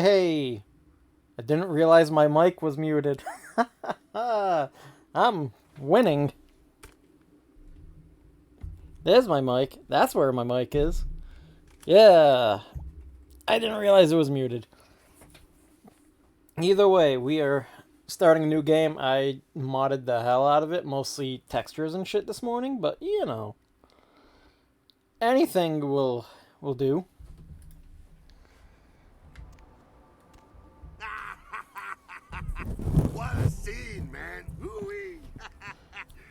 Hey, I didn't realize my mic was muted. I'm winning. There's my mic. That's where my mic is. Yeah, I didn't realize it was muted. Either way, we are starting a new game. I modded the hell out of it, mostly textures and shit this morning, but anything will do. What a scene, man! Hoo-wee.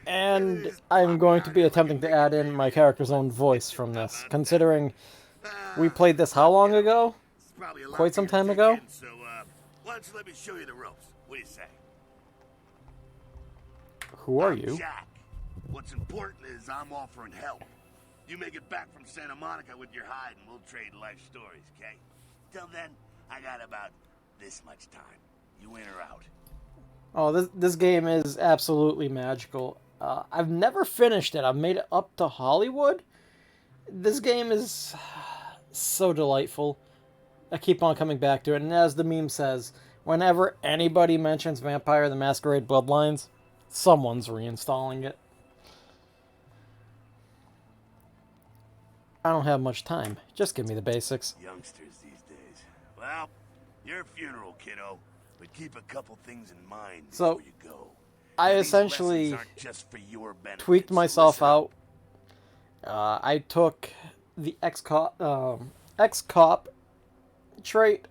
And I'm going to be attempting to add in my character's own voice from this, considering we played this how long ago? It's probably a lot Quite for some you to time take ago? in, so, why don't you let me show you the ropes? What do you say? Who are I'm you? Jack. What's important is I'm offering help. You make it back from Santa Monica with your hide and we'll trade life stories, okay? Till then, I got about this much time. You in or out? Oh, this game is absolutely magical. I've never finished it. I've made it up to Hollywood. This game is so delightful. I keep on coming back to it, and as the meme says, whenever anybody mentions Vampire the Masquerade Bloodlines, someone's reinstalling it. I don't have much time. Just give me the basics. Youngsters these days. Well, your funeral, kiddo. But keep a couple things in mind So, before you go. I Now, these essentially lessons aren't just for your benefit, tweaked so myself listen up. out. I took the ex-cop trait,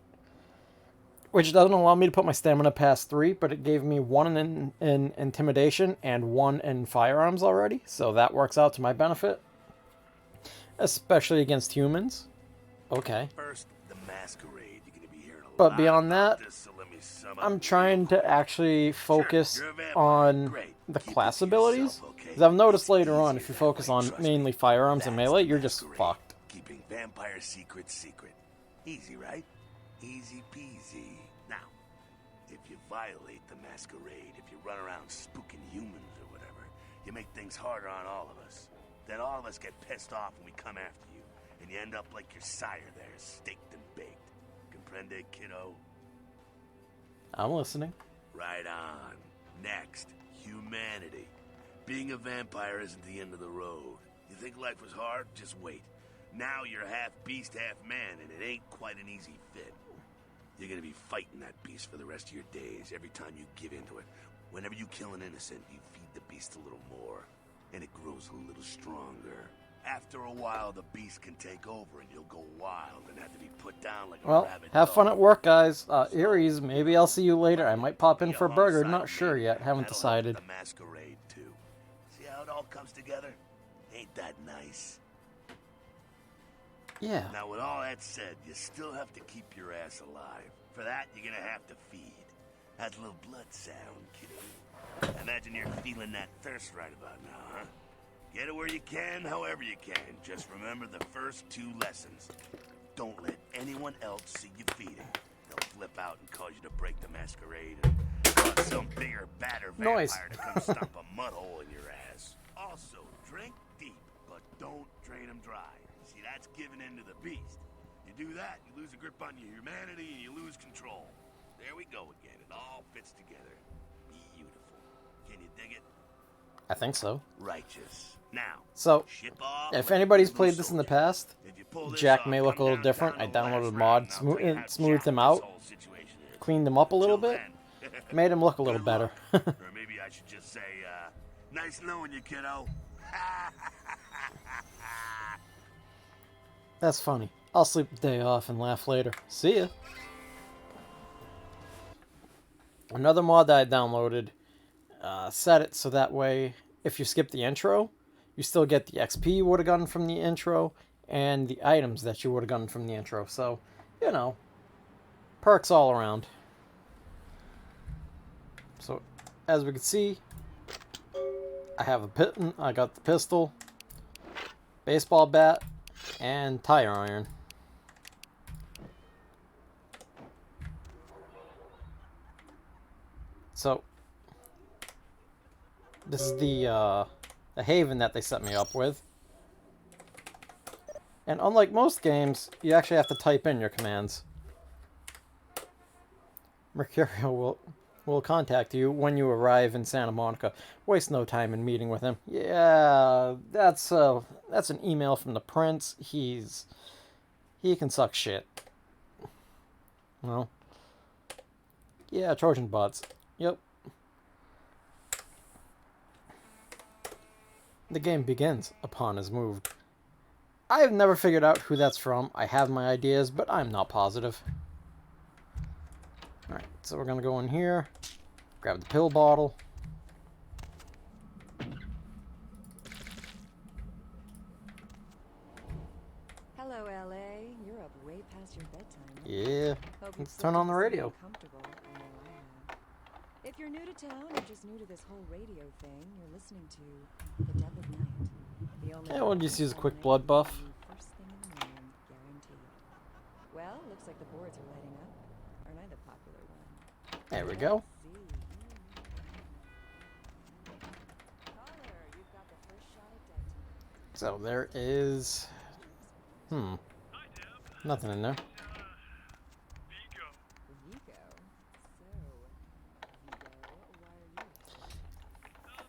which doesn't allow me to put my stamina past 3, but it gave me 1 in intimidation and 1 in firearms already, so that works out to my benefit, especially against humans. Okay. First, the masquerade. You're gonna be hearing a But lot beyond about that, this, so let me sum up I'm real trying to quick. actually focus Sure, you're a vampire. on Great. the Keep class it to yourself, abilities. okay? Because I've noticed It's later on, easier if you that focus way, on trust mainly me. firearms and That's melee, the you're just masquerade. fucked. Keeping vampire secret secret. Easy, right? Easy peasy. Now, if you violate the masquerade, if you run around spooking humans or whatever, you make things harder on all of us. Then all of us get pissed off and we come after you. And you end up like your sire there, staked and baked. Comprende, kiddo? I'm listening. Right on. Next, humanity. Being a vampire isn't the end of the road. You think life was hard? Just wait. Now you're half beast, half man, and it ain't quite an easy fit. You're gonna be fighting that beast for the rest of your days, every time you give into it. Whenever you kill an innocent, you feed the beast a little more, and it grows a little stronger. After a while, the beast can take over, and you'll go wild and have to be put down like a Well, rabid have fun dog. at work, guys. Aries, maybe I'll see you later. I might pop in Be for a burger. homicidal Not sure maniac. yet. Haven't That'll help with decided. the masquerade too. See how it all comes together? Ain't that nice? Yeah. Now, with all that said, you still have to keep your ass alive. For that, you're gonna have to feed. That's a little blood sound, kiddo. Imagine you're feeling that thirst right about now, huh? Get it where you can, however you can. Just remember the first 2 lessons. Don't let anyone else see you feeding. They'll flip out and cause you to break the masquerade and cause some bigger, badder vampire Noise. to come stomp a mud hole in your ass. Also, drink deep, but don't drain them dry. See, that's giving in to the beast. You do that, you lose a grip on your humanity and you lose control. There we go again. It all fits together. Beautiful. Can you dig it? I think so. Righteous. Now, So, ship off if like a anybody's true played this in the soldier. past, If you pull this Jack off, may look a come little down different. I to the last downloaded a round, mod, and I'll tell you how smoothed him jacked out, this whole situation is. cleaned him up a little Till bit, then, made him look a little good better. luck. Or maybe I should just say, nice knowing you, kiddo. That's funny. I'll sleep the day off and laugh later. See ya. Another mod that I downloaded set it so that way if you skip the intro, you still get the XP you would have gotten from the intro and the items that you would have gotten from the intro. So, perks all around. So, as we can see, I have I got the pistol, baseball bat, and tire iron. So, this is the haven that they set me up with. And unlike most games, you actually have to type in your commands. Mercurial will contact you when you arrive in Santa Monica. Waste no time in meeting with him. Yeah, that's an email from the prince. He can suck shit. Well, yeah, Trojan bots. Yep. The game begins upon his move. I have never figured out who that's from. I have my ideas, but I'm not positive. Alright, so we're gonna go in here, grab the pill bottle. Hello, LA. You're up way past your bedtime. Yeah, Hope let's you've turn on the slept radio. comfortable. I know I have. If you're new to town or just new to this whole radio thing, you're listening to The Death of Night. The only Yeah, we'll just use a quick podcast blood buff. first thing in the morning, guaranteed. Well, looks like the boards are lighting up. Aren't I the popular one? There we go. Let's see. Caller, you've got the first shot at dead time. So there is... Nothing in there. Vigo. So, Vigo, why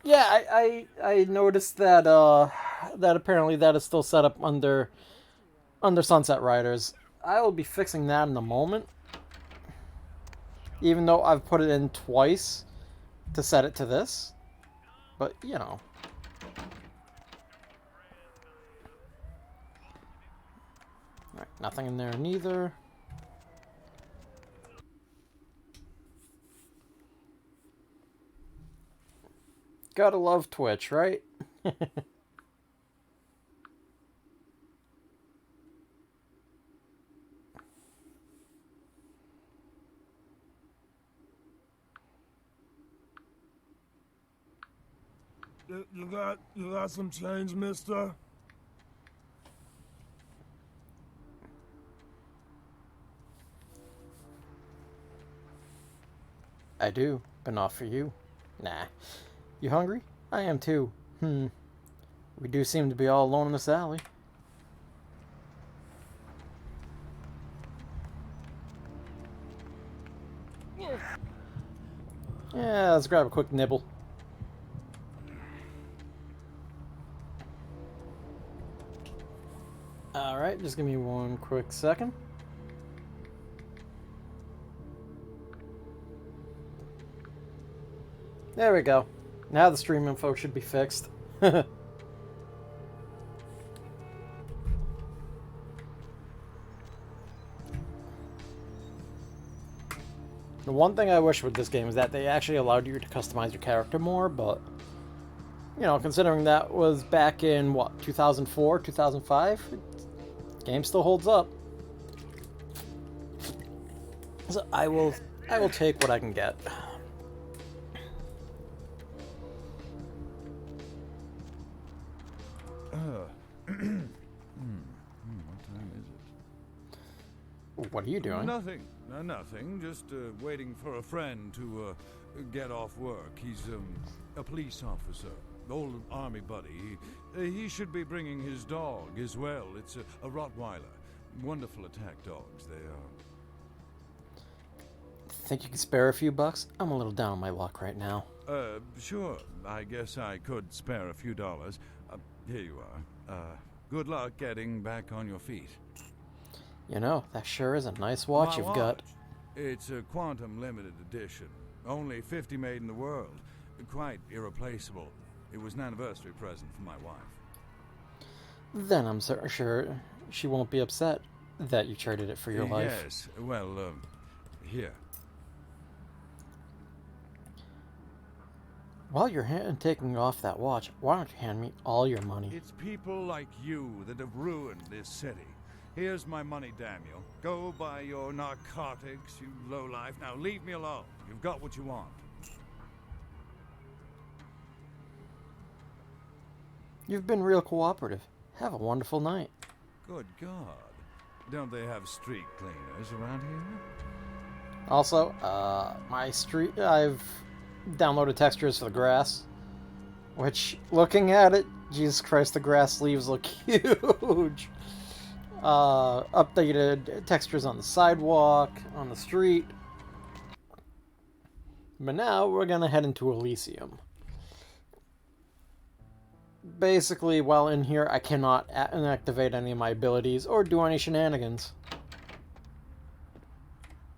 are you? Yeah, I noticed that that apparently that is still set up under Sunset Riders. I will be fixing that in a moment. Even though I've put it in twice to set it to this. But, you know. Alright, nothing in there neither. Gotta love Twitch, right? You got some change, mister? I do, but not for you. Nah. You hungry? I am too. We do seem to be all alone in this alley. Yeah, let's grab a quick nibble. Alright, just give me one quick second. There we go. Now the stream info should be fixed. The one thing I wish with this game is that they actually allowed you to customize your character more, but, you know, considering that was back in, what, 2004, 2005? The game still holds up. So I will take what I can get. What time is it? What are you doing? Nothing. Nothing. Just waiting for a friend to get off work. He's a police officer, old army buddy. He should be bringing his dog as well. It's a Rottweiler. Wonderful attack dogs they are. Think you can spare a few bucks? I'm a little down on my luck right now. Sure. I guess I could spare a few dollars. Here you are. Good luck getting back on your feet. You know, that sure is a nice watch My you've watch. got. It's a quantum limited edition. Only 50 made in the world. Quite irreplaceable. It was an anniversary present for my wife. Then I'm sure she won't be upset that you traded it for your life. Yes. Well, here. While you're taking off that watch, why don't you hand me all your money? It's people like you that have ruined this city. Here's my money, Daniel. Go buy your narcotics, you lowlife. Now leave me alone. You've got what you want. You've been real cooperative. Have a wonderful night. Good God. Don't they have street cleaners around here? Also, I've downloaded textures for the grass, which, looking at it, Jesus Christ, the grass leaves look huge. Updated textures on the sidewalk, on the street. But now we're gonna head into Elysium. Basically, while in here, I cannot activate any of my abilities or do any shenanigans.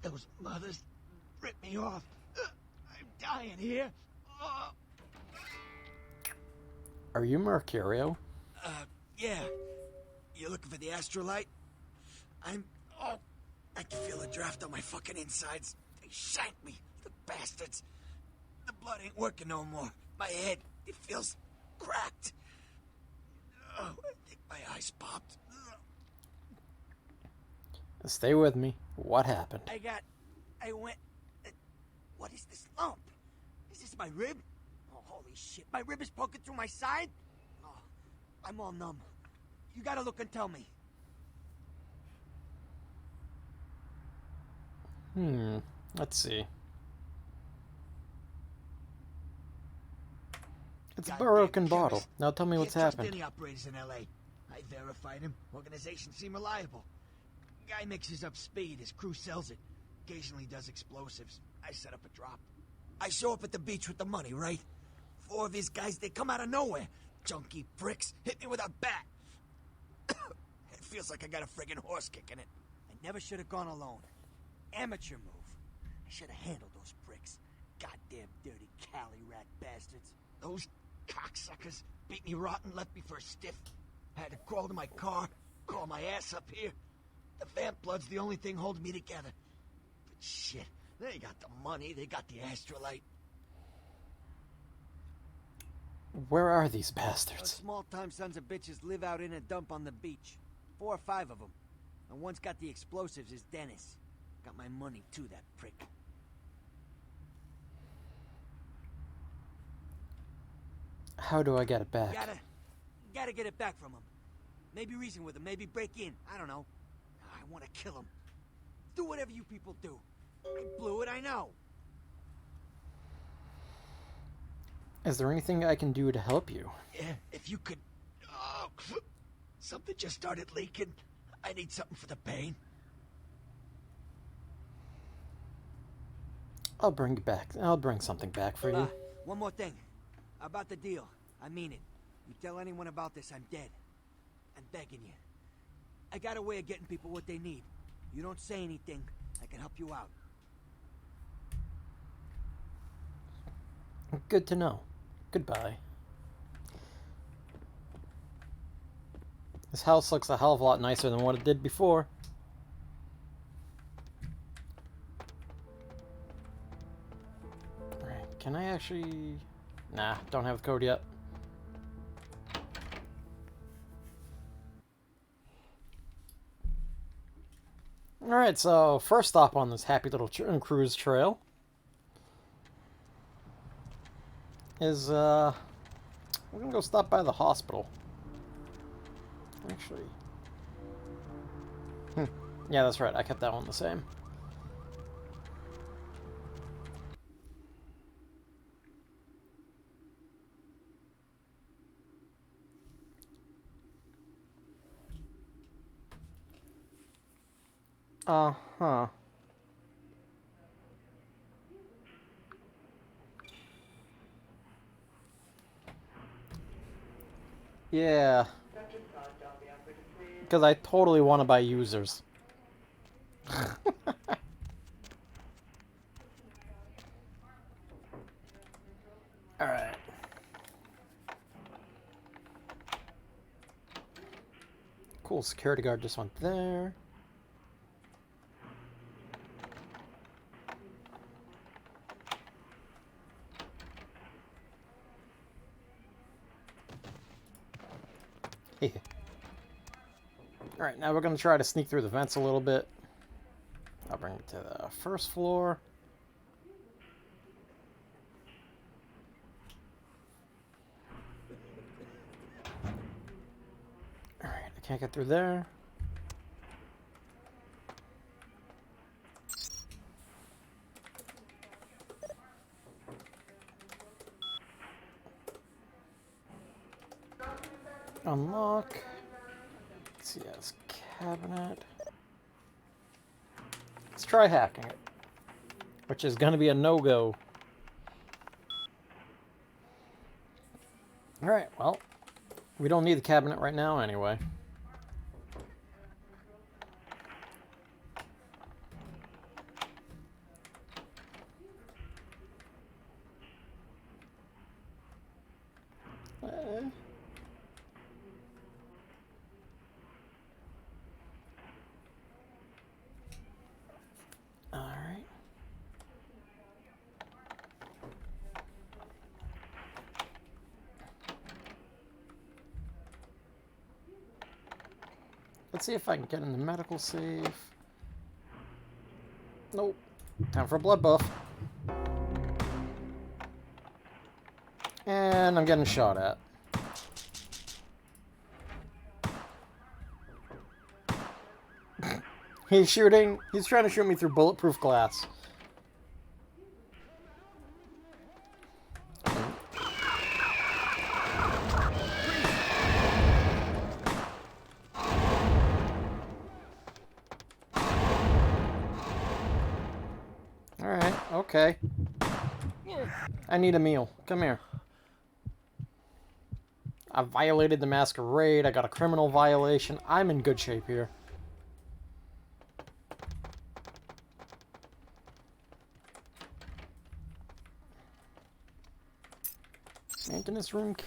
Those mothers ripped me off. I'm dying here. Are you Mercurio? Yeah. You looking for the astrolite? I can feel a draft on my fucking insides. They shanked me, the bastards. The blood ain't working no more. My head, it feels cracked. Oh, I think my eyes popped. Stay with me. What happened? What is this lump? Is this my rib? Oh, holy shit, my rib is poking through my side? Oh, I'm all numb. You gotta look and tell me. Let's see. It's a Goddamn broken chemist. bottle. Now tell me what's Can't trust happened. any operators in LA. I verified him. Organization seem reliable. Guy mixes up speed. His crew sells it. Occasionally does explosives. I set up a drop. I show up at the beach with the money, right? 4 of his guys, they come out of nowhere. Junky pricks hit me with a bat. It feels like I got a friggin' horse kicking it. I never should have gone alone. Amateur move. I should have handled those pricks. Goddamn dirty Cali rat bastards. Those cocksuckers beat me rotten, left me for a stiff. Had to crawl to my car, crawl my ass up here. The vamp blood's the only thing holding me together. But shit, they got the money, they got the astrolite. Where are these Those bastards? small-time sons of bitches live out in a dump on the beach. 4 or 5 of them. And one's got the explosives is Dennis. Got my money too, that prick. How do I get it back? Gotta get it back from him. Maybe reason with him, maybe break in. I don't know. I want to kill him. Do whatever you people do. I blew it, I know. Is there anything I can do to help you? Yeah, if you could... Oh, something just started leaking. I need something for the pain. I'll bring you back. I'll bring something back for you. One more thing. About the deal. I mean it. You tell anyone about this, I'm dead. I'm begging you. I got a way of getting people what they need. You don't say anything, I can help you out. Good to know. Goodbye. This house looks a hell of a lot nicer than what it did before. Alright, can I actually... Nah, don't have the code yet. Alright, so first stop on this happy little cruise trail is, we're gonna go stop by the hospital. Actually. Yeah, that's right, I kept that one the same. Uh-huh. Yeah. Because I totally want to buy users. Alright. Cool, security guard just went there. Alright, now we're going to try to sneak through the vents a little bit. I'll bring it to the first floor. Alright, I can't get through there. Unlock. Let's see, yes, cabinet. Let's try hacking it, which is going to be a no-go Alright, well, we don't need the cabinet right now anyway. Alright. Let's see if I can get in the medical safe. Nope. Time for a blood buff. And I'm getting shot at. He's shooting. He's trying to shoot me through bulletproof glass. Alright, okay. I need a meal. Come here. I violated the masquerade. I got a criminal violation. I'm in good shape here. Maintenance room key.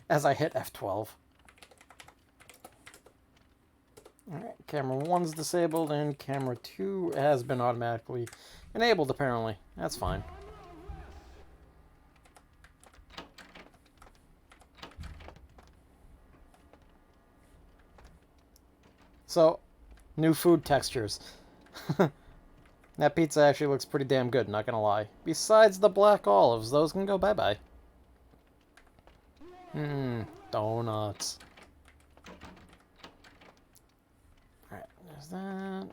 As I hit F12. Alright, camera 1's disabled and camera 2 has been automatically enabled apparently. That's fine. So, new food textures. That pizza actually looks pretty damn good, not gonna lie. Besides the black olives, those can go bye-bye. Donuts. Alright, there's that.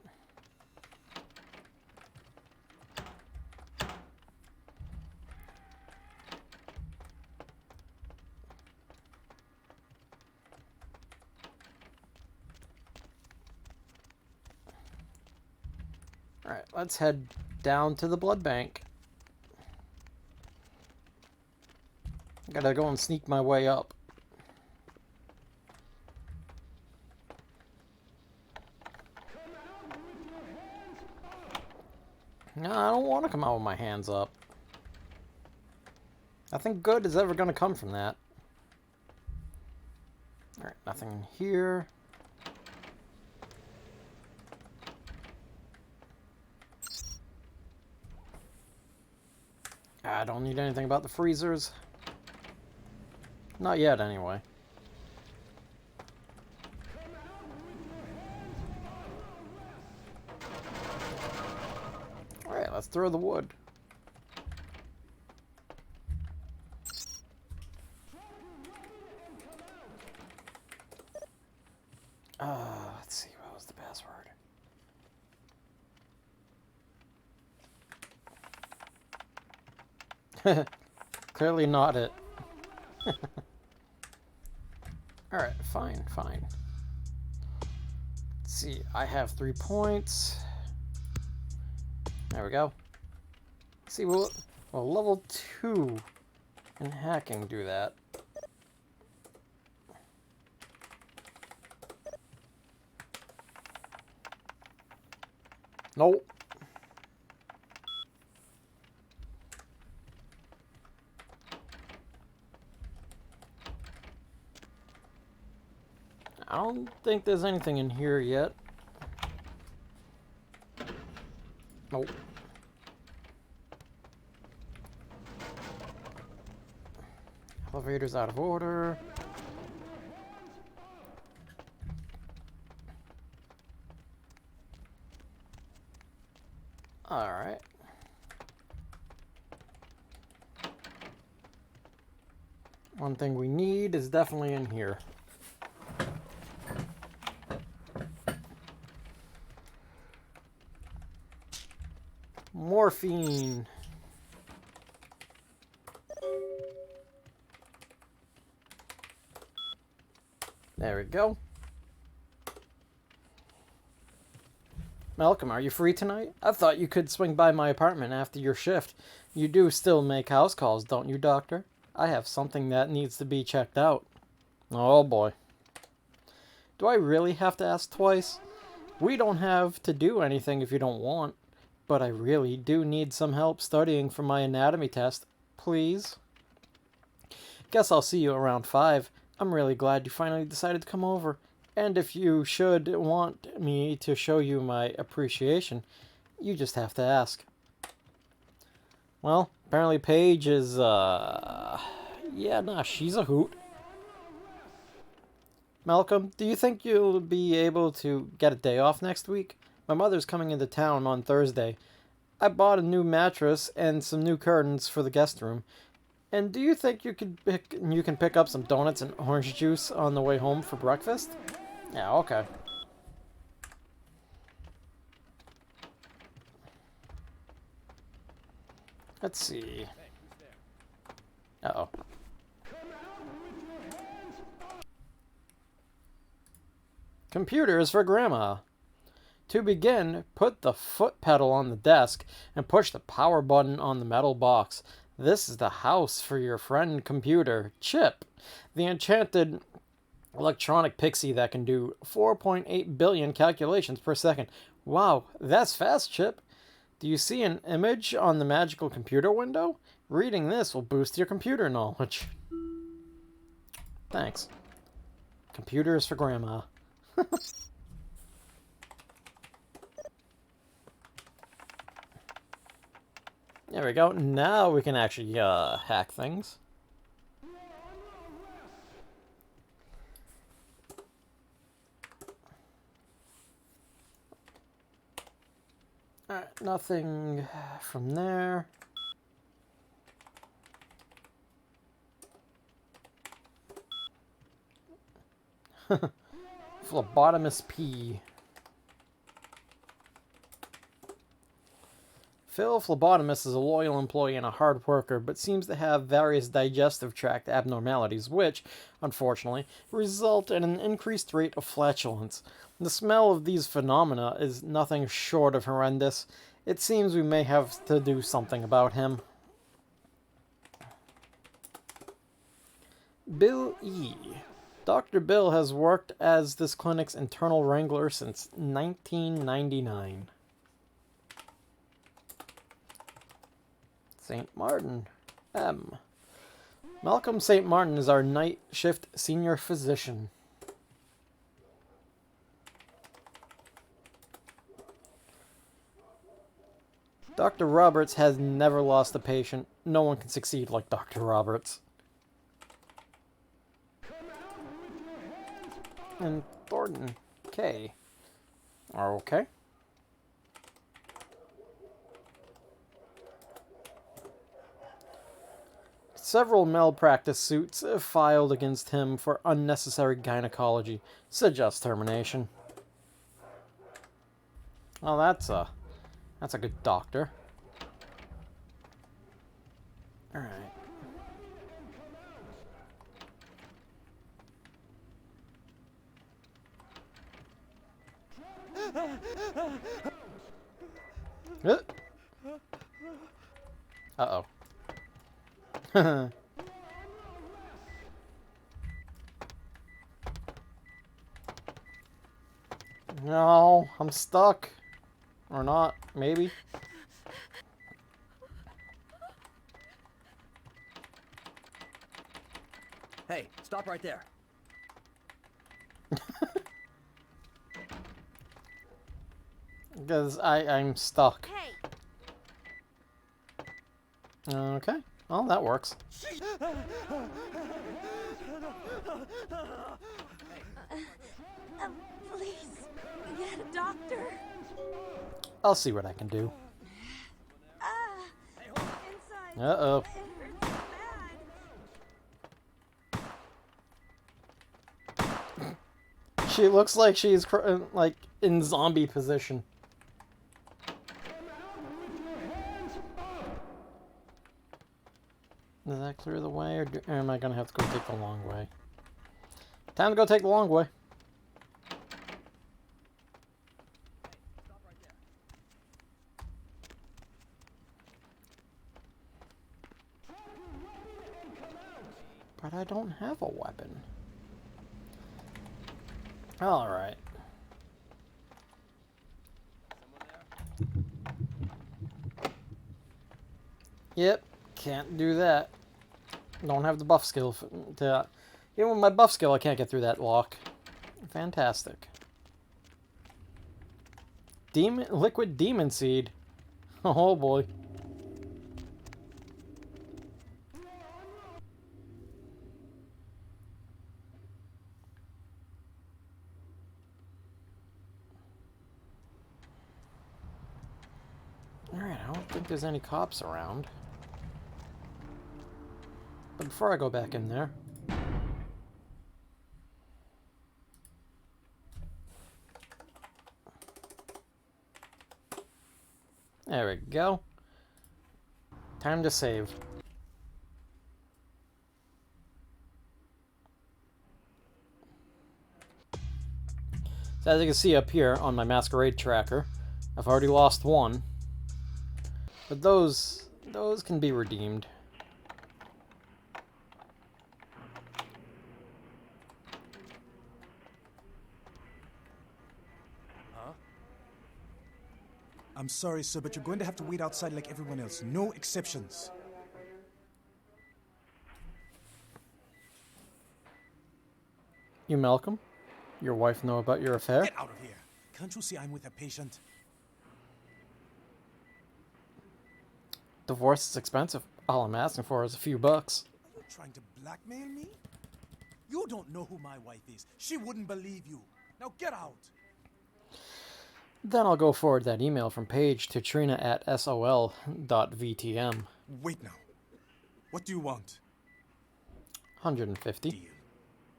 Alright, let's head down to the blood bank. Gotta go and sneak my way up. No, I don't want to come out with my hands up. Nothing good is ever going to come from that. Alright, nothing here. I don't need anything about the freezers. Not yet, anyway. Alright, let's throw the wood. Let's see, what was the password? Clearly not it. Alright, fine. Let's see, I have 3 points. There we go. See, will level 2 in hacking do that? Nope. I don't think there's anything in here yet. Nope. Elevator's out of order. Alright. One thing we need is definitely in here. Morphine. There we go. Malcolm, are you free tonight? I thought you could swing by my apartment after your shift. You do still make house calls, don't you, Doctor? I have something that needs to be checked out. Oh boy. Do I really have to ask twice? We don't have to do anything if you don't want, but I really do need some help studying for my anatomy test. Please? Guess I'll see you around 5. I'm really glad you finally decided to come over. And if you should want me to show you my appreciation, you just have to ask. Well, apparently Paige is, yeah, nah, she's a hoot. Malcolm, do you think you'll be able to get a day off next week? My mother's coming into town on Thursday. I bought a new mattress and some new curtains for the guest room. And do you think you can pick up some donuts and orange juice on the way home for breakfast? Yeah, okay. Let's see. Uh-oh. Computers for Grandma. To begin, put the foot pedal on the desk and push the power button on the metal box. This is the house for your friend computer, Chip, the enchanted electronic pixie that can do 4.8 billion calculations per second. Wow, that's fast, Chip. Do you see an image on the magical computer window? Reading this will boost your computer knowledge. Thanks. Computers for Grandma. There we go. Now we can actually hack things. Alright, nothing from there. Phlebotomist P. Phil Phlebotomist is a loyal employee and a hard worker, but seems to have various digestive tract abnormalities, which, unfortunately, result in an increased rate of flatulence. The smell of these phenomena is nothing short of horrendous. It seems we may have to do something about him. Bill E. Dr. Bill has worked as this clinic's internal wrangler since 1999. St. Martin. M. Malcolm St. Martin is our night shift senior physician. Dr. Roberts has never lost a patient. No one can succeed like Dr. Roberts. And Thornton K. Okay. Several malpractice suits filed against him for unnecessary gynecology. Suggest termination. Well, that's a good doctor. All right. Uh-oh. No, I'm stuck. Or not, maybe. Hey, stop right there. Because I'm stuck. Hey! Okay, well, that works. Please, get a doctor. I'll see what I can do. Inside. Uh-oh. It hurts so bad. She looks like she's like in zombie position. Does that clear the way, or am I gonna have to go take the long way? Time to go take the long way. But I don't have a weapon. Alright. Yep, can't do that. Don't have the buff skill to... Even with my buff skill, I can't get through that lock. Fantastic. Liquid demon seed. Oh boy. Alright, I don't think there's any cops around. But before I go back in there... There we go. Time to save. So as you can see up here on my masquerade tracker, I've already lost one. But those can be redeemed. I'm sorry, sir, but you're going to have to wait outside like everyone else. No exceptions. You Malcolm? Your wife know about your affair? Get out of here. Can't you see I'm with a patient? Divorce is expensive. All I'm asking for is a few bucks. Are you trying to blackmail me? You don't know who my wife is. She wouldn't believe you. Now get out. Then I'll go forward that email from Paige to Trina at sol.vtm. Wait now. What do you want? 150. Deal.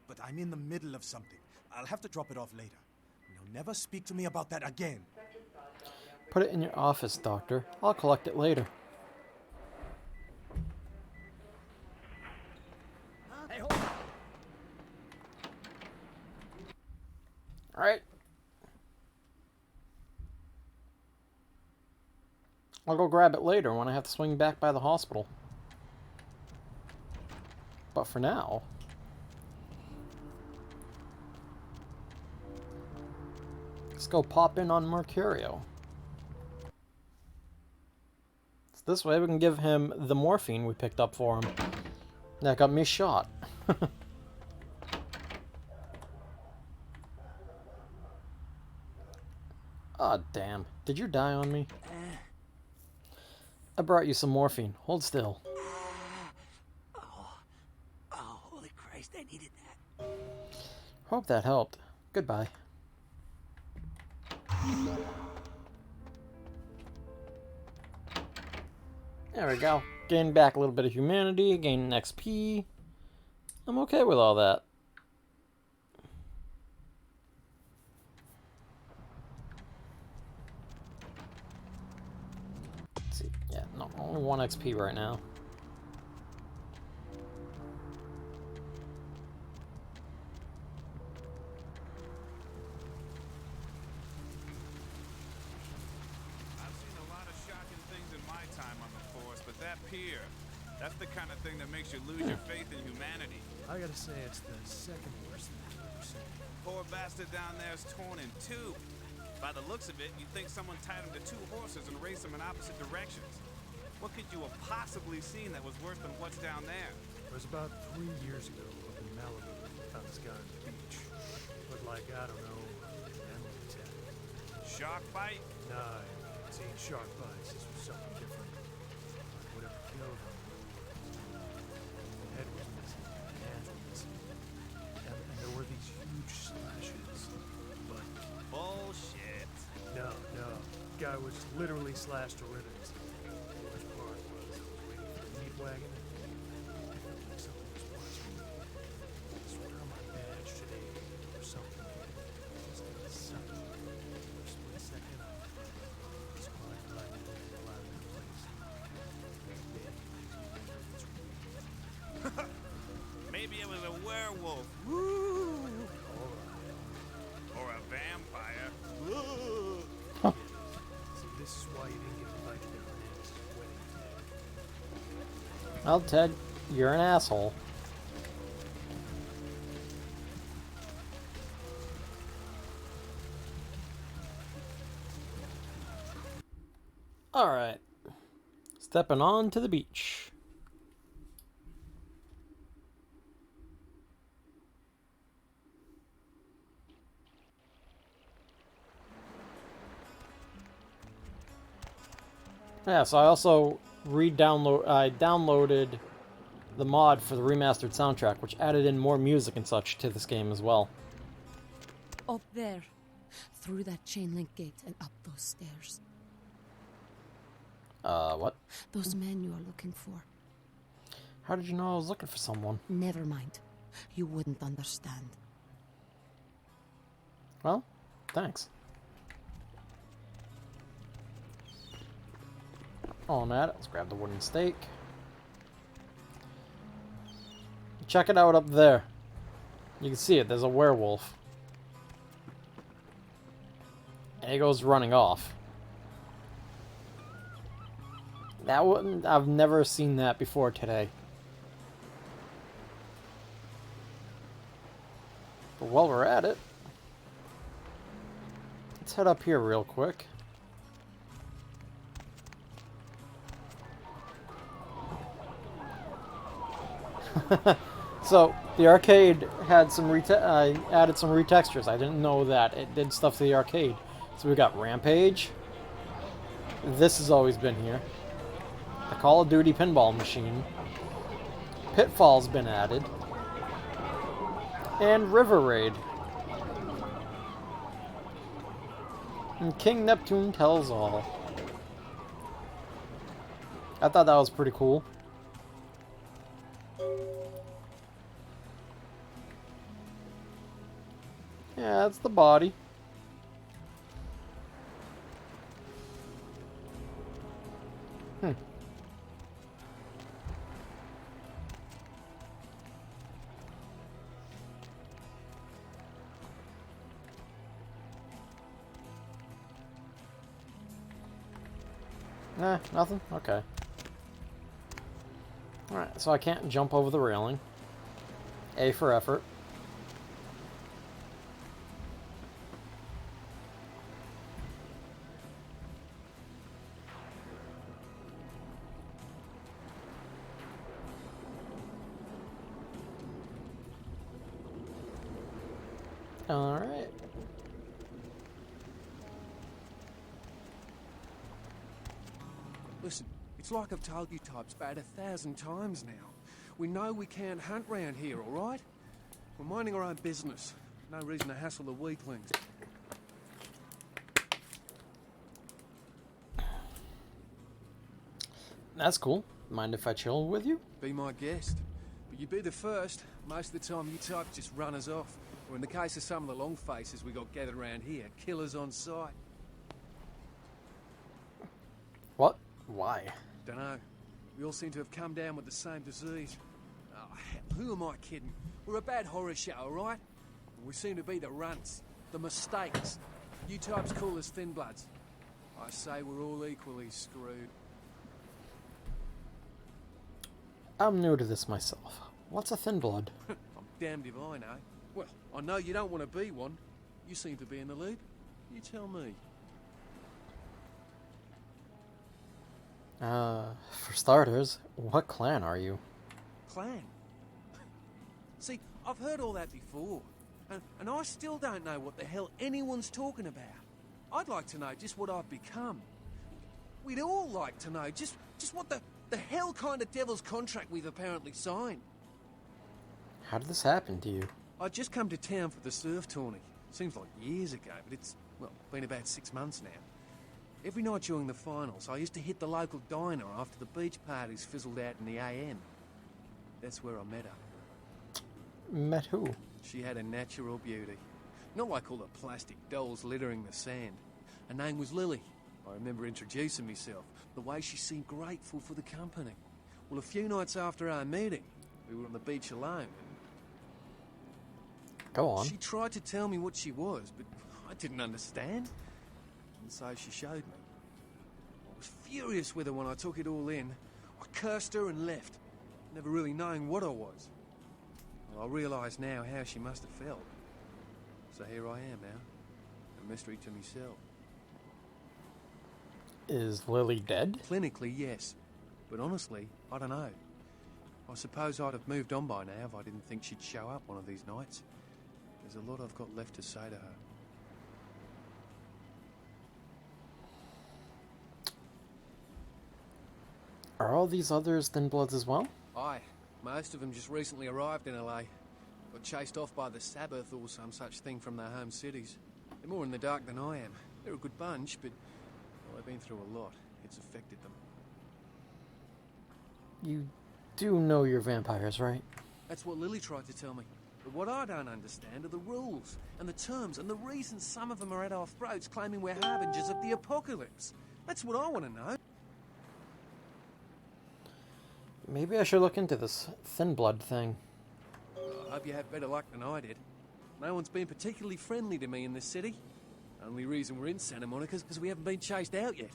But I'm in the middle of something. I'll have to drop it off later. Now never speak to me about that again. Put it in your office, Doctor. I'll collect it later. Hey, hold on. Alright. I'll go grab it later when I have to swing back by the hospital. But for now... let's go pop in on Mercurio. So this way we can give him the morphine we picked up for him. That got me shot. Ah, damn. Did you die on me? I brought you some morphine. Hold still. Oh, holy Christ, I needed that. Hope that helped. Goodbye. There we go. Gain back a little bit of humanity, gain an XP. I'm okay with all that. Let's see. Yeah, no, only 1 XP right now. I've seen a lot of shocking things in my time on the force, but that pier, that's the kind of thing that makes you lose your faith in humanity. I gotta say, it's the second worst thing I've ever seen. Poor bastard down there is torn in two. By the looks of it, you'd think someone tied him to 2 horses and raced them in opposite directions. What could you have possibly seen that was worse than what's down there? It was about 3 years ago up in Malibu. Found this guy on the beach. Looked like, I don't know, an animal attack. Shark bite? Nah, I've seen shark bites. This was something different. Whatever killed him. The head was missing. The hands were missing. And there were these huge slashes. But Bullshit. no. Guy was literally slashed to ribbons. The worst part was I was waiting for the meat wagon. I felt like something was watching me. I swear on my badge today or something. Just a something. For a split second, I was quite like all out of place. Maybe it was a werewolf. Or a vampire. See, this is why you didn't get invited to Hernandez's wedding. Well, Ted, you're an asshole. Stepping on to the beach. Yeah, so I also downloaded the mod for the remastered soundtrack, which added in more music and such to this game as well. Up there. Through that chain link gate and up those stairs. What? Those men you are looking for. How did you know I was looking for someone? Never mind. You wouldn't understand. Well, thanks. On that, let's grab the wooden stake. Check it out up there. You can see it, there's a werewolf. And he goes running off. That wouldn't, I've never seen that before today. But while we're at it, let's head up here real quick. So the arcade had some added some retextures. I didn't know that it did stuff to the arcade. So we got Rampage. This has always been here. The Call of Duty pinball machine. Pitfall's been added. And River Raid. And King Neptune Tells All. I thought that was pretty cool. Yeah, that's the body. Nothing? Okay. Alright, so I can't jump over the railing. A for effort. Alright. Listen, it's like I've told you types about 1,000 times now. We know we can't hunt round here, alright? We're minding our own business. No reason to hassle the weaklings. That's cool. Mind if I chill with you? Be my guest. But you be the first. Most of the time you types just run us off. Or in the case of some of the long faces we got gathered around here, killers on sight. What? Why? Dunno. We all seem to have come down with the same disease. Oh, hell, who am I kidding? We're a bad horror show, alright? We seem to be the runts, the mistakes. You types call us thin bloods. I say we're all equally screwed. I'm new to this myself. What's a thin blood? I'm damned if I know. Well, I know you don't want to be one. You seem to be in the lead. You tell me. For starters, what clan are you? Clan? See, I've heard all that before. And I still don't know what the hell anyone's talking about. I'd like to know just what I've become. We'd all like to know just what the hell kind of devil's contract we've apparently signed. How did this happen to you? I'd just come to town for the surf tourney. Seems like years ago, but it's, well, been about 6 months now. Every night during the finals, I used to hit the local diner after the beach parties fizzled out in the AM. That's where I met her. Met who? She had a natural beauty. Not like all the plastic dolls littering the sand. Her name was Lily. I remember introducing myself, the way she seemed grateful for the company. Well, a few nights after our meeting, we were on the beach alone. Go on. She tried to tell me what she was, but I didn't understand. And so she showed me. I was furious with her when I took it all in. I cursed her and left, never really knowing what I was. Well, I realise now how she must have felt. So here I am now, a mystery to myself. Is Lily dead? Clinically, yes. But honestly, I don't know. I suppose I'd have moved on by now if I didn't think she'd show up one of these nights. There's a lot I've got left to say to her. Are all these others Thin Bloods as well? Aye, most of them just recently arrived in LA. Got chased off by the Sabbath or some such thing from their home cities. They're more in the dark than I am. They're a good bunch, but well, they've been through a lot. It's affected them. You do know you're vampires, right? That's what Lily tried to tell me. But what I don't understand are the rules, and the terms, and the reasons some of them are at our throats claiming we're harbingers of the apocalypse. That's what I want to know. Maybe I should look into this Thin Blood thing. I hope you have better luck than I did. No one's been particularly friendly to me in this city. Only reason we're in Santa Monica is because we haven't been chased out yet.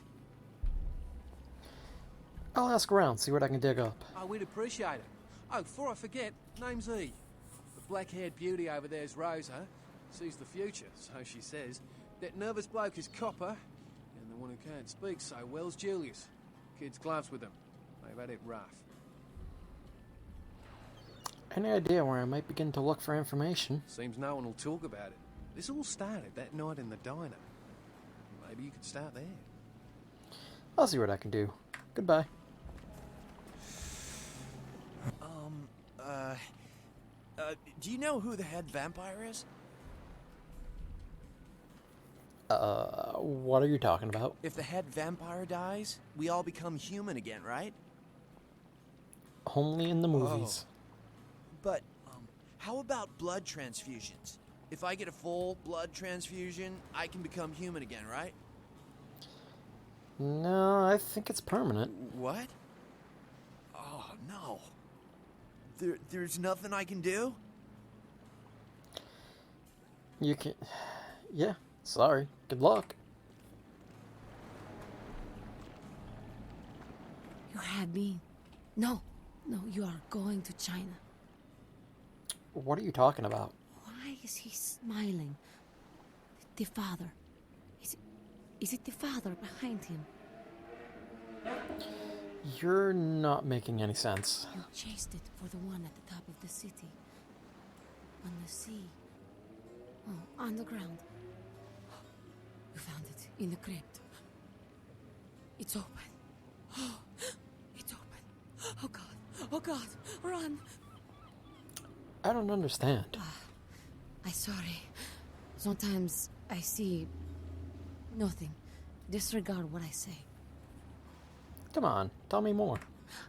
I'll ask around, see what I can dig up. Oh, we'd appreciate it. Oh, before I forget, name's E. The black-haired beauty over there's Rosa. Sees the future, so she says. That nervous bloke is Copper. And the one who can't speak so well's Julius. Kids' gloves with them. They've had it rough. Any idea where I might begin to look for information? Seems no one will talk about it. This all started that night in the diner. Maybe you could start there. I'll see what I can do. Goodbye. Do you know who the head vampire is? What are you talking about? If the head vampire dies, we all become human again, right? Only in the movies. But, how about blood transfusions? If I get a full blood transfusion, I can become human again, right? No, I think it's permanent. What? Oh, no. There's nothing I can do? You can... Yeah, sorry. Good luck. You had me. No, you are going to China. What are you talking about? Why is he smiling? The father. Is it the father behind him? You're not making any sense. You chased it for the one at the top of the city. On the sea. Oh, on the ground. You found it in the crypt. It's open. It's open. Oh God. Oh God. Run. I don't understand. I'm sorry. Sometimes I see nothing. Disregard what I say. Come on, tell me more.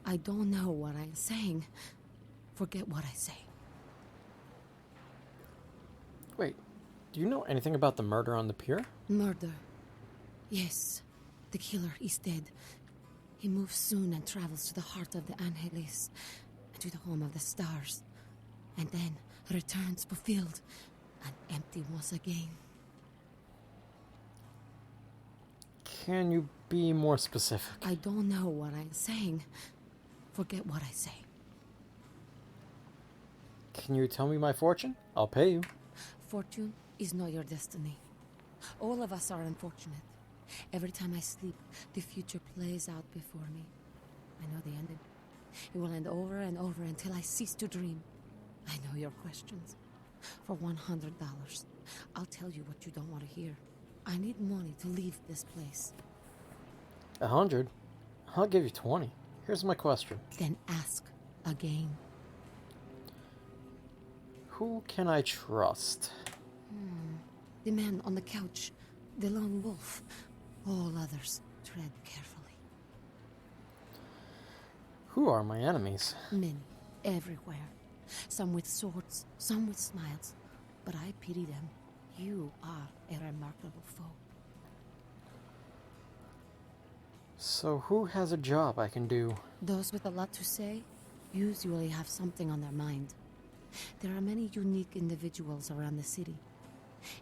I don't know what I'm saying. Forget what I say. Wait, do you know anything about the murder on the pier? Murder. Yes, the killer is dead. He moves soon and travels to the heart of the Angeles, and to the home of the stars, and then returns fulfilled and empty once again. Can you be more specific? I don't know what I'm saying. Forget what I say. Can you tell me my fortune? I'll pay you. Fortune is not your destiny. All of us are unfortunate. Every time I sleep, the future plays out before me. I know the ending. It will end over and over until I cease to dream. I know your questions. For $100, I'll tell you what you don't want to hear. I need money to leave this place. 100? I'll give you 20. Here's my question. Then ask again. Who can I trust? The man on the couch, the lone wolf. All others, tread carefully. Who are my enemies? Many, everywhere. Some with swords, some with smiles. But I pity them. You are a remarkable foe. So who has a job I can do? Those with a lot to say usually have something on their mind. There are many unique individuals around the city.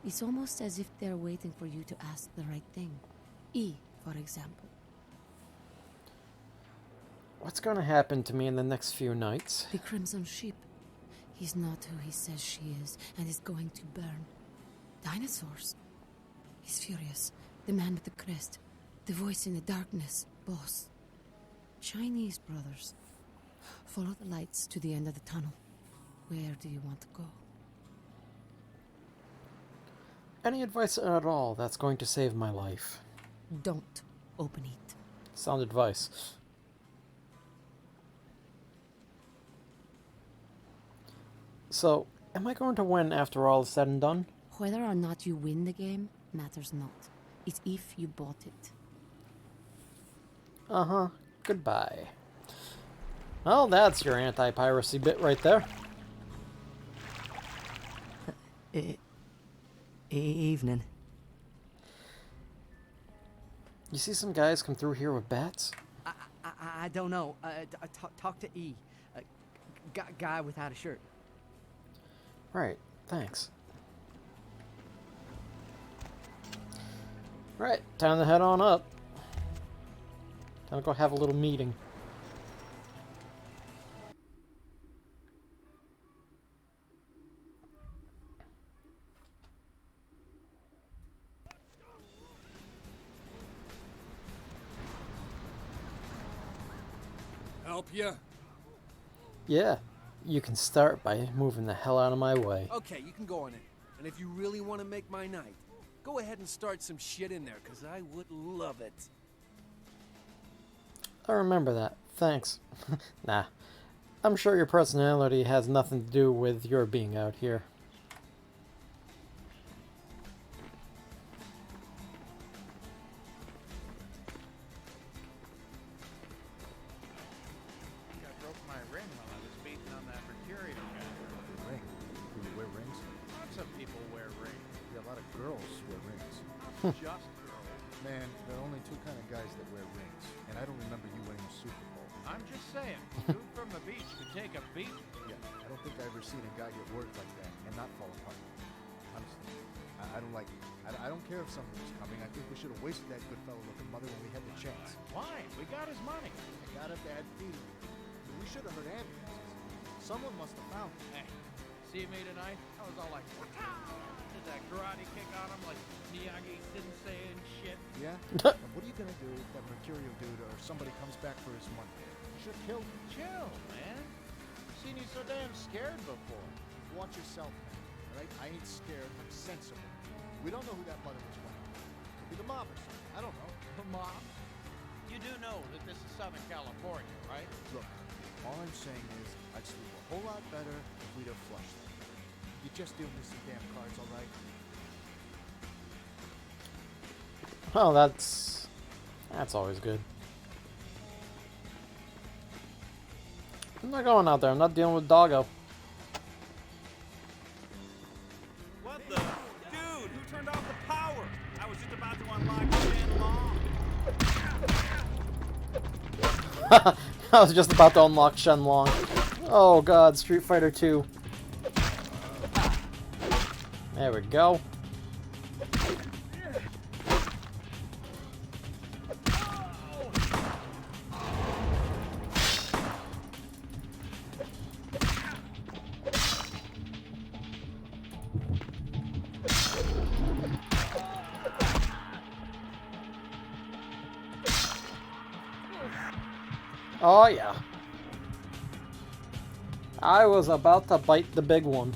It's almost as if they're waiting for you to ask the right thing. E, for example. What's gonna happen to me in the next few nights? The Crimson Sheep. He's not who he says she is, and is going to burn. Dinosaurs. He's furious. The man with the crest. The voice in the darkness. Boss. Chinese brothers. Follow the lights to the end of the tunnel. Where do you want to go? Any advice at all that's going to save my life? Don't open it. Sound advice. So, am I going to win after all is said and done? Whether or not you win the game matters not. It's if you bought it. Uh-huh. Goodbye. Well, that's your anti-piracy bit right there. Evening. You see some guys come through here with bats? I don't know. Talk to E. Guy without a shirt. Right. Thanks. Right. Time to head on up. Time to go have a little meeting. Help you? Yeah. You can start by moving the hell out of my way. Okay, you can go on it. And if you really want to make my night, go ahead and start some shit in there, because I would love it. I remember that. Thanks. Nah. I'm sure your personality has nothing to do with your being out here. I broke my ring while I was beating on that Mercurial guy. Ring? Do you wear rings? Lots of people wear rings. Yeah, a lot of girls wear rings. Not just girls. Man, there are only two kind of guys that wear rings, and I don't remember you winning a Super Bowl. I'm just saying, dude from the beach could take a beat. Yeah, I don't think I ever seen a guy get worked like that and not fall apart. Honestly, I don't like it. I don't care if someone was coming. I think we should have wasted that good fellow-looking mother when we had the chance. Why? We got his money. I got a bad feeling. We should have heard ambulances. Someone must have found him. Hey, see me tonight? I was all like, did that karate kick on him like Miyagi didn't say and shit. Yeah? And what are you gonna do if that Mercurial dude or somebody comes back for his money? You should have killed him. Chill, man. Seen you so damn scared before. Watch yourself, man. All right? I ain't scared. I'm sensible. We don't know who that mother was playing. Could be the mob or something. I don't know. The mom? You do know that this is Southern California, right? Look, all I'm saying is I'd sleep a whole lot better if we'd have flushed them. You just deal me some damn cards, all right? Well, that's always good. I'm not going out there. I'm not dealing with Doggo. What the? Dude, who turned off the power? I was just about to unlock Shenlong. I was just about to unlock Shenlong. Oh god, Street Fighter 2. There we go. Oh yeah. I was about to bite the big one.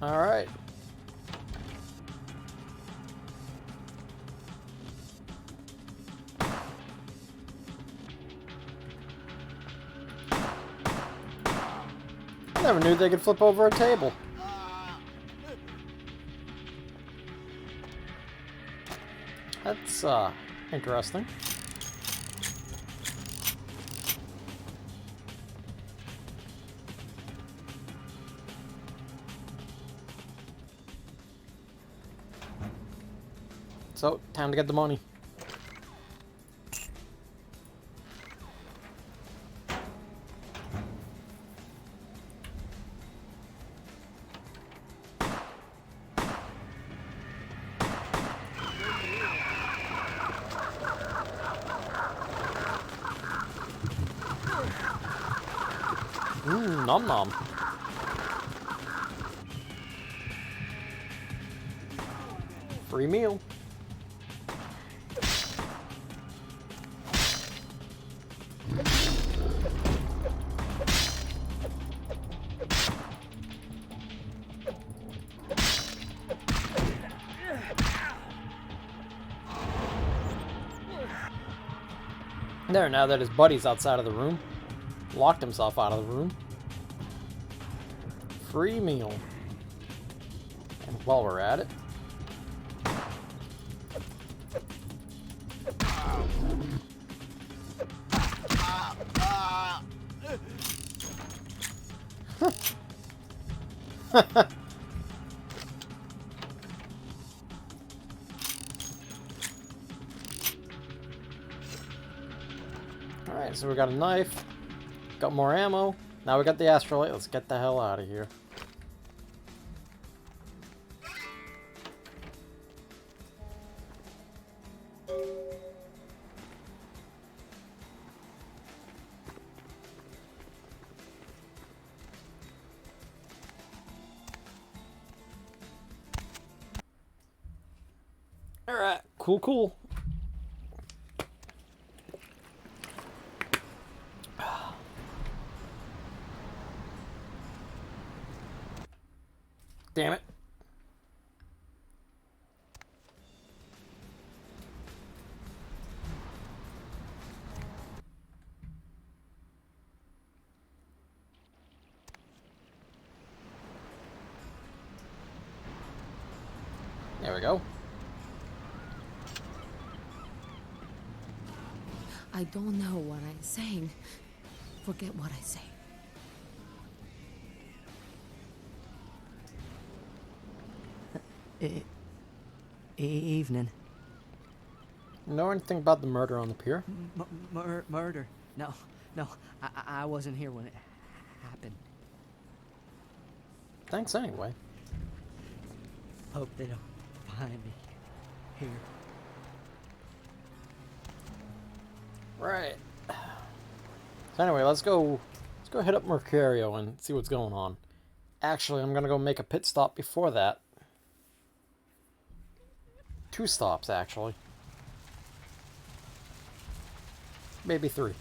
All right. I never knew they could flip over a table. That's, interesting. So, time to get the money. Nom nom. Free meal. There, now that his buddy's outside of the room. Locked himself out of the room. Free meal. And while we're at it... Alright, so we got a knife, got more ammo, now we got the astrolite, let's get the hell out of here. Alright, cool. Damn it. There we go. I don't know what I'm saying. Forget what I say. Evening. Know anything about the murder on the pier? Murder? No. I wasn't here when it happened. Thanks anyway. Hope they don't find me here. Right. So anyway, let's go hit up Mercurio and see what's going on. Actually, I'm gonna go make a pit stop before that. 2 stops, actually. Maybe 3.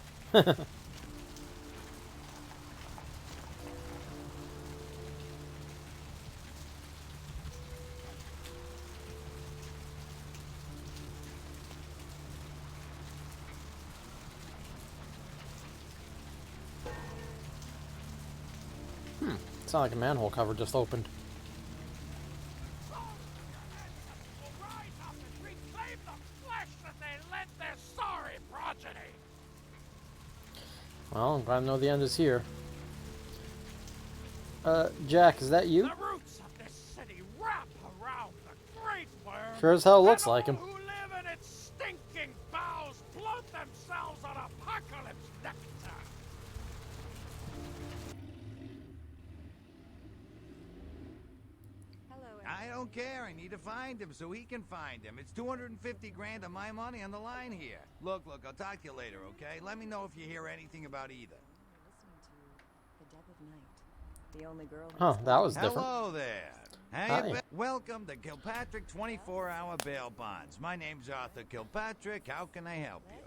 It's not like a manhole cover just opened. Well, I'm glad to know the end is here. Jack, is that you? The roots of this city wrap around the great worm. Sure as hell looks like him. Who live in its stinking bowels float themselves on apocalypse nectar. I don't care. I need to find him so he can find him. It's 250 grand of my money on the line here. Look, I'll talk to you later, okay? Let me know if you hear anything about either. The Dead of Night. The only girl. Oh, that was different. Hello there. Hi. Welcome to Kilpatrick 24-hour bail bonds. My name's Arthur Kilpatrick. How can I help you?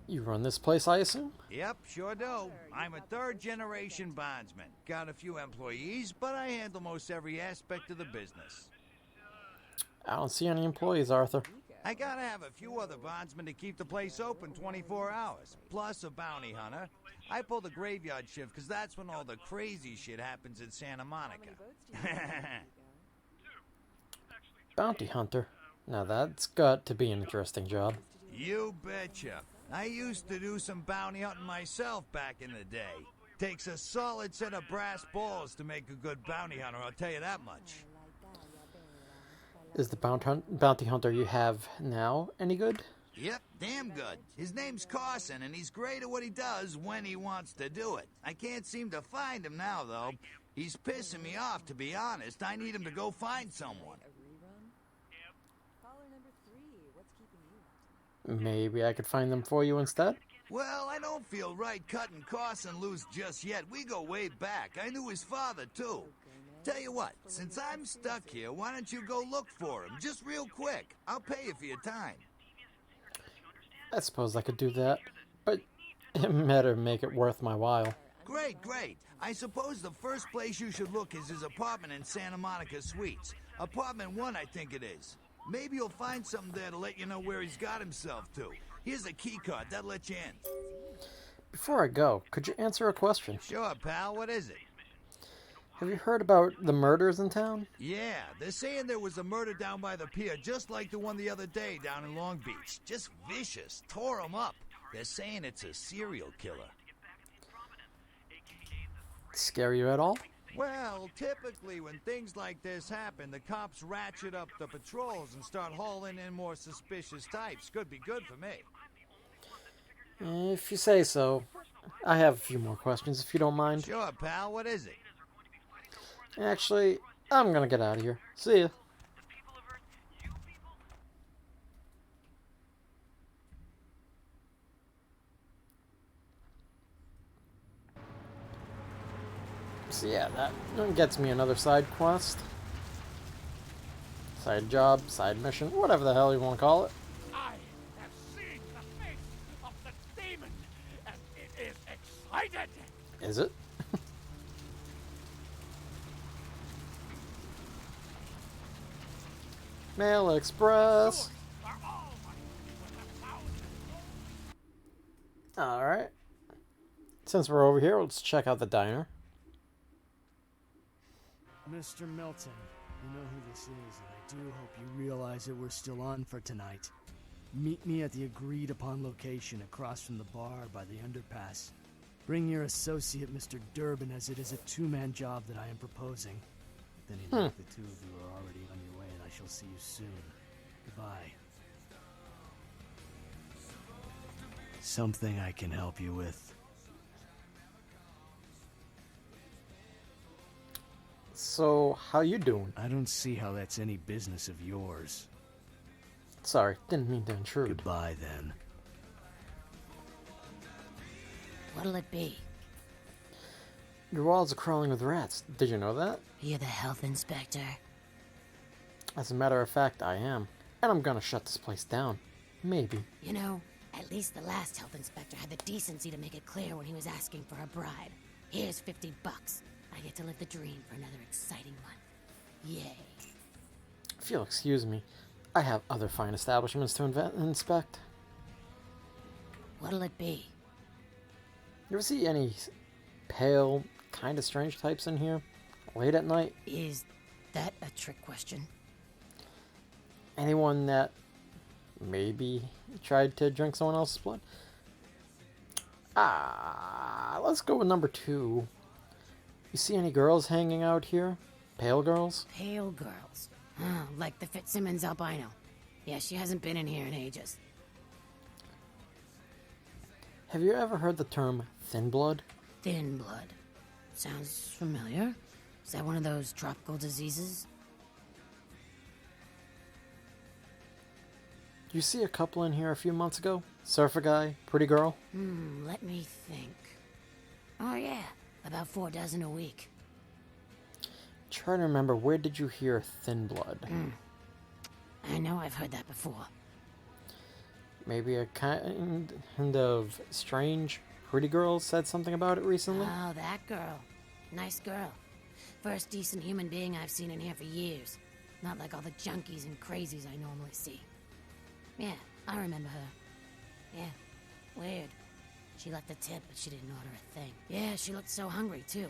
You run this place, I assume? Yep, sure do. I'm a third-generation bondsman. Got a few employees, but I handle most every aspect of the business. I don't see any employees, Arthur. I gotta have a few other bondsmen to keep the place open 24 hours, plus a bounty hunter. I pull the graveyard shift because that's when all the crazy shit happens in Santa Monica. Bounty hunter. Now that's got to be an interesting job. You betcha. I used to do some bounty hunting myself back in the day. Takes a solid set of brass balls to make a good bounty hunter, I'll tell you that much. Is the bounty hunter you have now any good? Yep, damn good. His name's Carson, and he's great at what he does when he wants to do it. I can't seem to find him now, though. He's pissing me off, to be honest. I need him to go find someone. Maybe I could find them for you instead? Well, I don't feel right cutting Carson loose just yet. We go way back. I knew his father, too. Tell you what, since I'm stuck here, why don't you go look for him? Just real quick. I'll pay you for your time. I suppose I could do that, but it better make it worth my while. Great, great. I suppose the first place you should look is his apartment in Santa Monica Suites. Apartment 1, I think it is. Maybe you'll find something there to let you know where he's got himself to. Here's a key card. That'll let you in. Before I go, could you answer a question? Sure, pal. What is it? Have you heard about the murders in town? Yeah, they're saying there was a murder down by the pier, just like the one the other day down in Long Beach. Just vicious. Tore 'em up. They're saying it's a serial killer. Scare you at all? Well, typically when things like this happen, the cops ratchet up the patrols and start hauling in more suspicious types. Could be good for me. If you say so. I have a few more questions, if you don't mind. Sure, pal. What is it? Actually, I'm gonna get out of here. See ya. So yeah, that gets me another side quest. Side job, side mission, whatever the hell you want to call it. I have seen the face of the demon, and it is excited. Is it? Mail Express. Alright. Since we're over here, let's check out the diner. Mr. Milton, you know who this is, and I do hope you realize that we're still on for tonight. Meet me at the agreed-upon location across from the bar by the underpass. Bring your associate, Mr. Durbin, as it is a two-man job that I am proposing. Then you know the two of you are already on your way, and I shall see you soon. Goodbye. Something I can help you with. So, how you doing? I don't see how that's any business of yours. Sorry, didn't mean to intrude. Goodbye, then. What'll it be? Your walls are crawling with rats. Did you know that? You're the health inspector. As a matter of fact, I am. And I'm gonna shut this place down. Maybe. You know, at least the last health inspector had the decency to make it clear when he was asking for a bribe. Here's $50. I get to live the dream for another exciting month. Yay. If you'll excuse me, I have other fine establishments to inspect. What'll it be? You ever see any pale, kind of strange types in here? Late at night? Is that a trick question? Anyone that maybe tried to drink someone else's blood? Let's go with number 2. You see any girls hanging out here? Pale girls? Pale girls. Oh, like the Fitzsimmons albino. Yeah, she hasn't been in here in ages. Have you ever heard the term thin blood? Thin blood. Sounds familiar. Is that one of those tropical diseases? You see a couple in here a few months ago? Surfer guy, pretty girl? Let me think. Oh yeah, about 4 dozen a week. Try to remember, where did you hear thin blood? I know I've heard that before. Maybe a kind of strange pretty girl said something about it recently? Oh, that girl. Nice girl. First decent human being I've seen in here for years. Not like all the junkies and crazies I normally see. Yeah, I remember her. Yeah, weird. She left a tip, but she didn't order a thing. Yeah, she looked so hungry, too.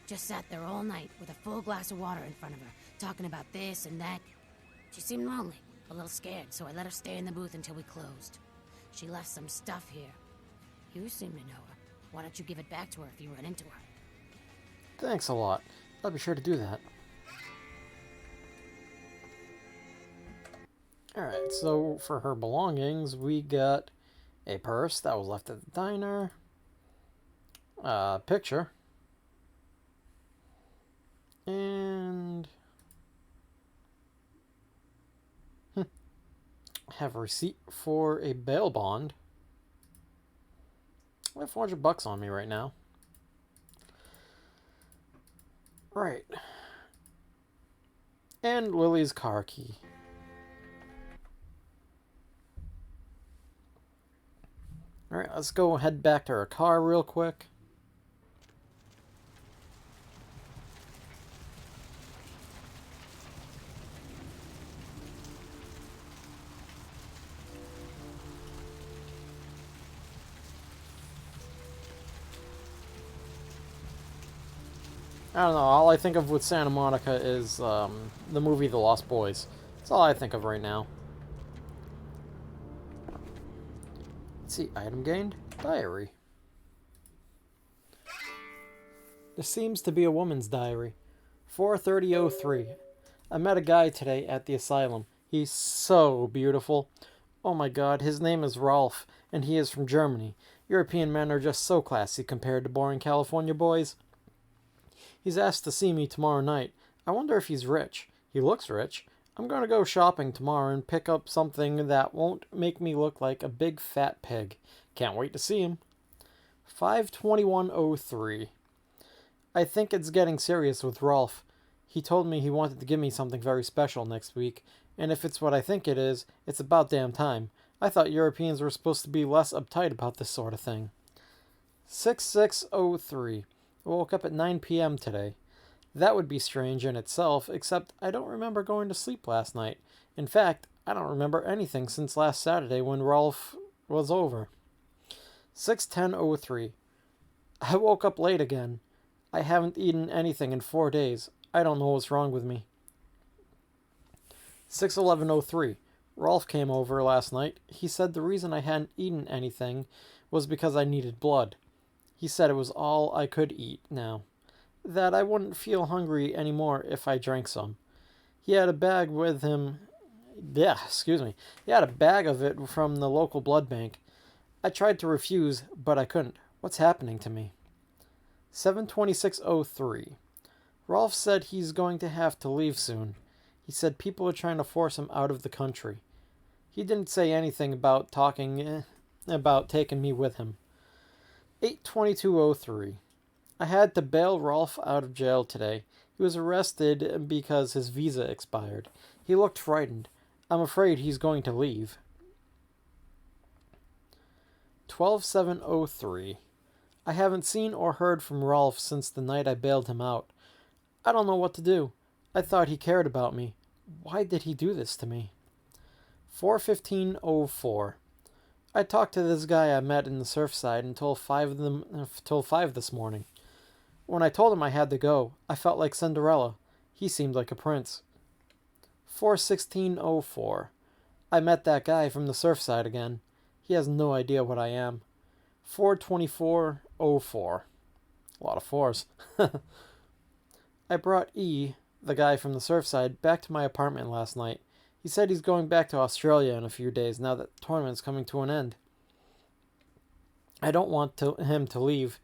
Just sat there all night with a full glass of water in front of her, talking about this and that. She seemed lonely, a little scared, so I let her stay in the booth until we closed. She left some stuff here. You seem to know her. Why don't you give it back to her if you run into her? Thanks a lot. I'll be sure to do that. Alright, so for her belongings, we got a purse that was left at the diner, a picture, and have a receipt for a bail bond. I have $400 on me right now. Right. And Lily's car key. Alright, let's go head back to her car real quick. I don't know, all I think of with Santa Monica is the movie The Lost Boys. That's all I think of right now. Let's see, item gained, diary. This seems to be a woman's diary. 4:30:03. I met a guy today at the asylum. He's so beautiful. Oh my god, his name is Rolf, and he is from Germany. European men are just so classy compared to boring California boys. He's asked to see me tomorrow night. I wonder if he's rich. He looks rich. I'm going to go shopping tomorrow and pick up something that won't make me look like a big fat pig. Can't wait to see him. 5:21:03. I think it's getting serious with Rolf. He told me he wanted to give me something very special next week, and if it's what I think it is, it's about damn time. I thought Europeans were supposed to be less uptight about this sort of thing. 6:06:03. I woke up at 9 p.m. today. That would be strange in itself, except I don't remember going to sleep last night. In fact, I don't remember anything since last Saturday when Rolf was over. 6:10:03. I woke up late again. I haven't eaten anything in 4 days. I don't know what's wrong with me. 6:11:03. Rolf came over last night. He said the reason I hadn't eaten anything was because I needed blood. He said it was all I could eat now. That I wouldn't feel hungry anymore if I drank some. He had a bag with him. He had a bag of it from the local blood bank. I tried to refuse, but I couldn't. What's happening to me? 7:26:03. Rolf said he's going to have to leave soon. He said people are trying to force him out of the country. He didn't say anything about taking me with him. 8:22:03. I had to bail Rolf out of jail today. He was arrested because his visa expired. He looked frightened. I'm afraid he's going to leave. 12:07:03. I haven't seen or heard from Rolf since the night I bailed him out. I don't know what to do. I thought he cared about me. Why did he do this to me? 4:15:04. I talked to this guy I met in the Surfside until 5 this morning. When I told him I had to go, I felt like Cinderella. He seemed like a prince. 4:16:04. I met that guy from the Surfside again. He has no idea what I am. 4:24:04. A lot of fours. I brought E, the guy from the Surfside, back to my apartment last night. He said he's going back to Australia in a few days now that the tournament's coming to an end. I don't want him to leave.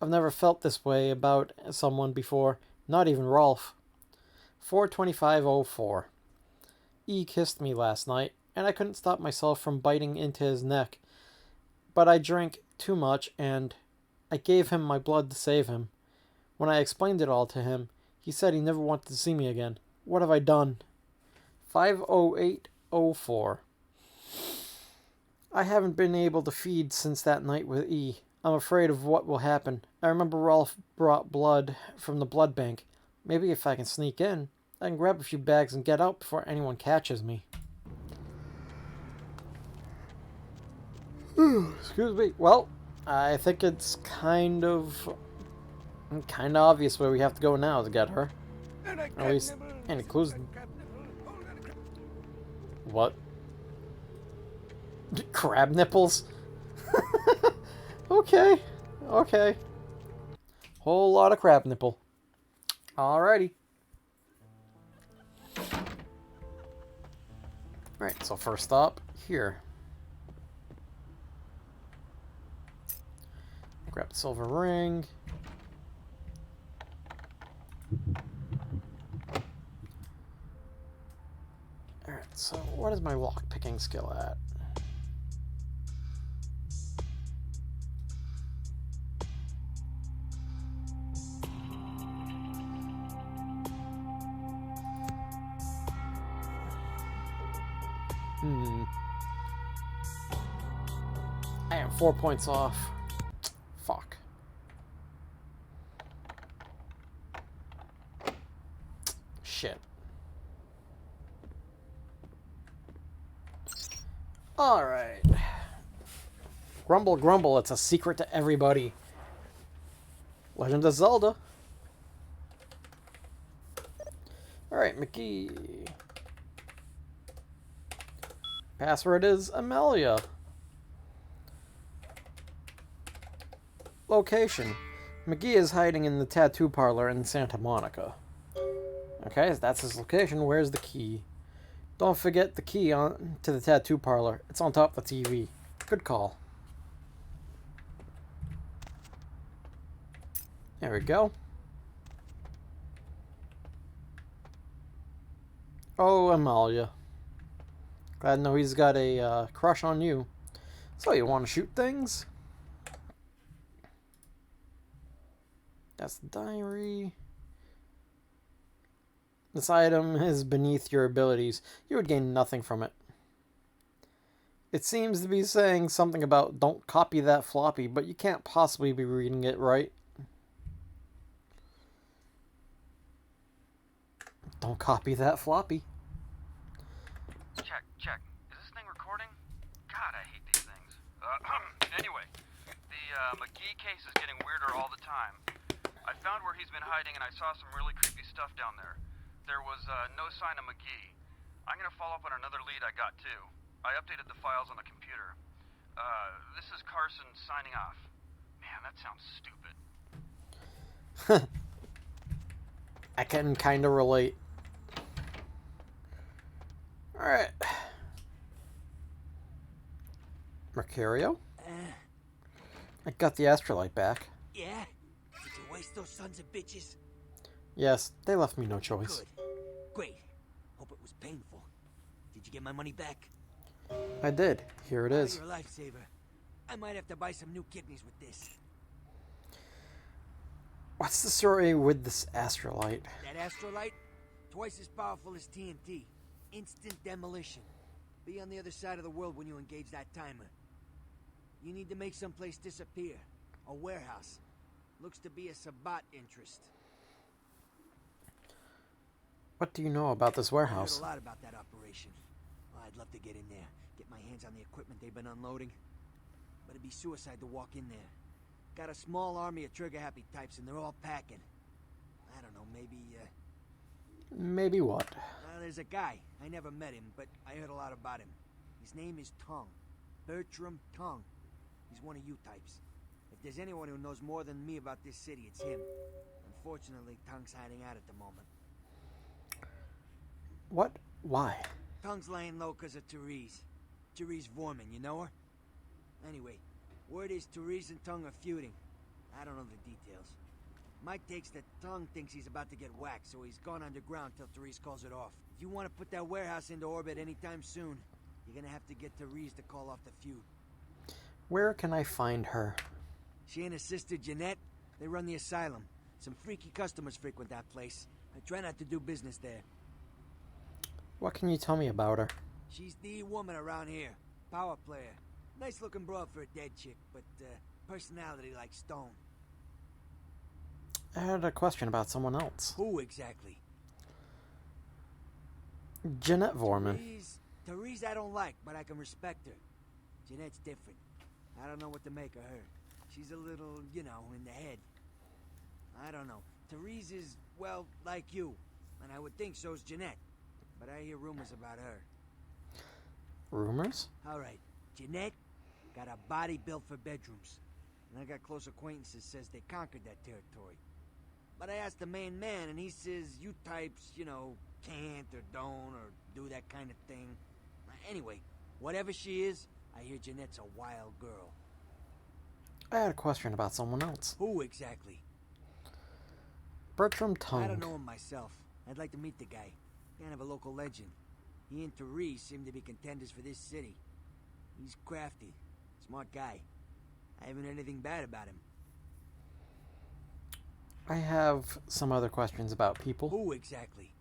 I've never felt this way about someone before, not even Rolf. 4:25:04. E kissed me last night, and I couldn't stop myself from biting into his neck. But I drank too much, and I gave him my blood to save him. When I explained it all to him, he said he never wanted to see me again. What have I done? 5:08:04. I haven't been able to feed since that night with E. I'm afraid of what will happen. I remember Rolf brought blood from the blood bank. Maybe if I can sneak in, I can grab a few bags and get out before anyone catches me. Excuse me. Well, I think it's kind of obvious where we have to go now to get her. Or at least any clues. What? Crab nipples? Okay. Whole lot of crab nipple. Alrighty. Right, so first stop, here. Grab the silver ring. Alright, so what is my lock picking skill at? I am 4 points off. Fuck. Shit. Alright. Grumble, grumble, it's a secret to everybody. Legend of Zelda. Alright, McGee. Password is Amelia. Location. McGee is hiding in the tattoo parlor in Santa Monica. Okay, that's his location. Where's the key? Don't forget the key on to the tattoo parlor. It's on top of the TV. Good call. There we go. Oh, Amalia. Glad to know he's got a crush on you. So you want to shoot things? That's the diary. This item is beneath your abilities. You would gain nothing from it. It seems to be saying something about don't copy that floppy, but you can't possibly be reading it right. Don't copy that floppy. Check, check. Is this thing recording? God, I hate these things. Anyway, the McGee case is getting weirder all the time. I found where he's been hiding and I saw some really creepy stuff down there. There was no sign of McGee. I'm gonna follow up on another lead I got too. I updated the files on the computer. This is Carson signing off. Man, that sounds stupid. I can kind of relate. Alright. Mercurio? I got the Astrolite back. Yeah? Did you waste those sons of bitches? Yes, they left me no choice. Good. Great. Hope it was painful. Did you get my money back? I did. Here it is. You're a lifesaver. I might have to buy some new kidneys with this. What's the story with this Astrolite? That Astrolite? Twice as powerful as TNT. Instant demolition. Be on the other side of the world when you engage that timer. You need to make someplace disappear. A warehouse. Looks to be a Sabbat interest. What do you know about this warehouse? I heard a lot about that operation. Oh, I'd love to get in there. Get my hands on the equipment they've been unloading. But it'd be suicide to walk in there. Got a small army of trigger-happy types and they're all packing. I don't know, maybe, Maybe what? there's a guy. I never met him, but I heard a lot about him. His name is Tung. Bertram Tung. He's one of you types. If there's anyone who knows more than me about this city, it's him. Unfortunately, Tung's hiding out at the moment. What? Why? Tung's laying low because of Therese. Therese Vorman, you know her? Anyway, word is Therese and Tung are feuding. I don't know the details. My take's that Tung thinks he's about to get whacked, so he's gone underground till Therese calls it off. If you want to put that warehouse into orbit anytime soon, you're gonna have to get Therese to call off the feud. Where can I find her? She and her sister Jeanette, they run the asylum. Some freaky customers frequent that place. I try not to do business there. What can you tell me about her? She's the woman around here. Power player. Nice looking broad for a dead chick, but personality like stone. I had a question about someone else. Who exactly? Jeanette Vorman. Therese I don't like, but I can respect her. Jeanette's different. I don't know what to make of her. She's a little, you know, in the head. I don't know. Therese is, well, like you. And I would think so's Jeanette. But I hear rumors about her. Rumors? Alright. Jeanette got a body built for bedrooms. And I got close acquaintances says they conquered that territory. But I asked the main man and he says you types, you know, can't or don't or do that kind of thing. Anyway, whatever she is, I hear Jeanette's a wild girl. I had a question about someone else. Who exactly? Bertram Tung. I don't know him myself. I'd like to meet the guy. Kind of a local legend. He and Therese seem to be contenders for this city. He's crafty. Smart guy. I haven't heard anything bad about him. I have some other questions about people. Who exactly?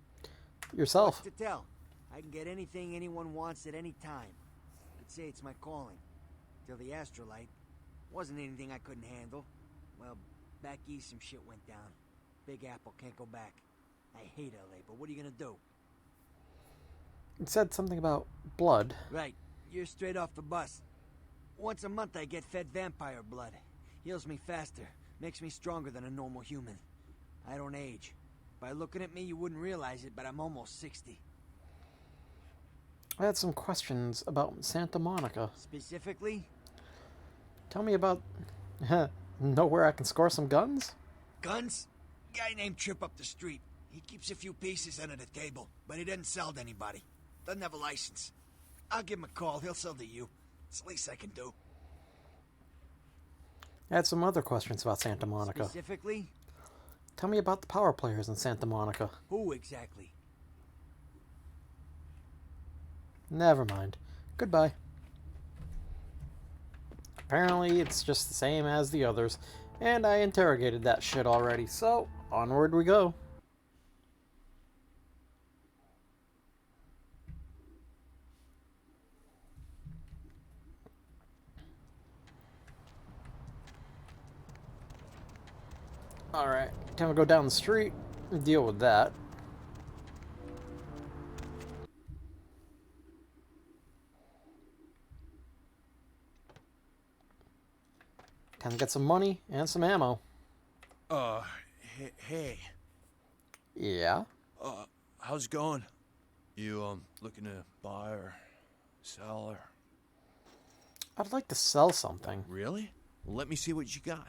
Yourself. What's to tell? I can get anything anyone wants at any time. I'd say it's my calling. Till the Astrolite. Wasn't anything I couldn't handle. Well, back east some shit went down. Big Apple can't go back. I hate LA, but what are you gonna do? It said something about blood. Right. You're straight off the bus. Once a month I get fed vampire blood. Heals me faster. Makes me stronger than a normal human. I don't age. By looking at me, you wouldn't realize it, but I'm almost 60. I had some questions about Santa Monica. Specifically? Tell me about... know where I can score some guns? Guns? Guy named Trip up the street. He keeps a few pieces under the table, but he doesn't sell to anybody. Doesn't have a license. I'll give him a call. He'll sell to you. It's the least I can do. I had some other questions about Santa Monica. Specifically? Tell me about the power players in Santa Monica. Who exactly? Never mind. Goodbye. Apparently, it's just the same as the others, and I interrogated that shit already, so onward we go. Alright, time to go down the street and deal with that. Time to get some money and some ammo. Hey. Yeah? How's it going? You, looking to buy or sell or... I'd like to sell something. Really? Well, let me see what you got.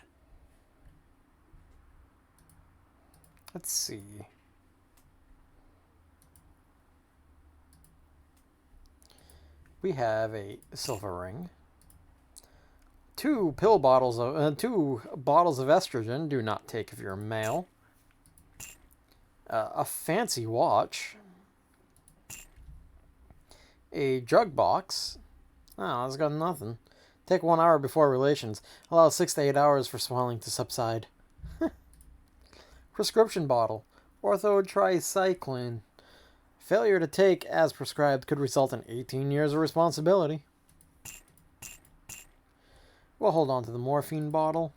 Let's see. We have a silver ring. Two bottles of estrogen. Do not take if you're a male. A fancy watch. A jug box. Oh, it's got nothing. Take 1 hour before relations. Allow 6 to 8 hours for swelling to subside. Prescription bottle. Orthotricycline. Failure to take as prescribed could result in 18 years of responsibility. We'll hold on to the morphine bottle.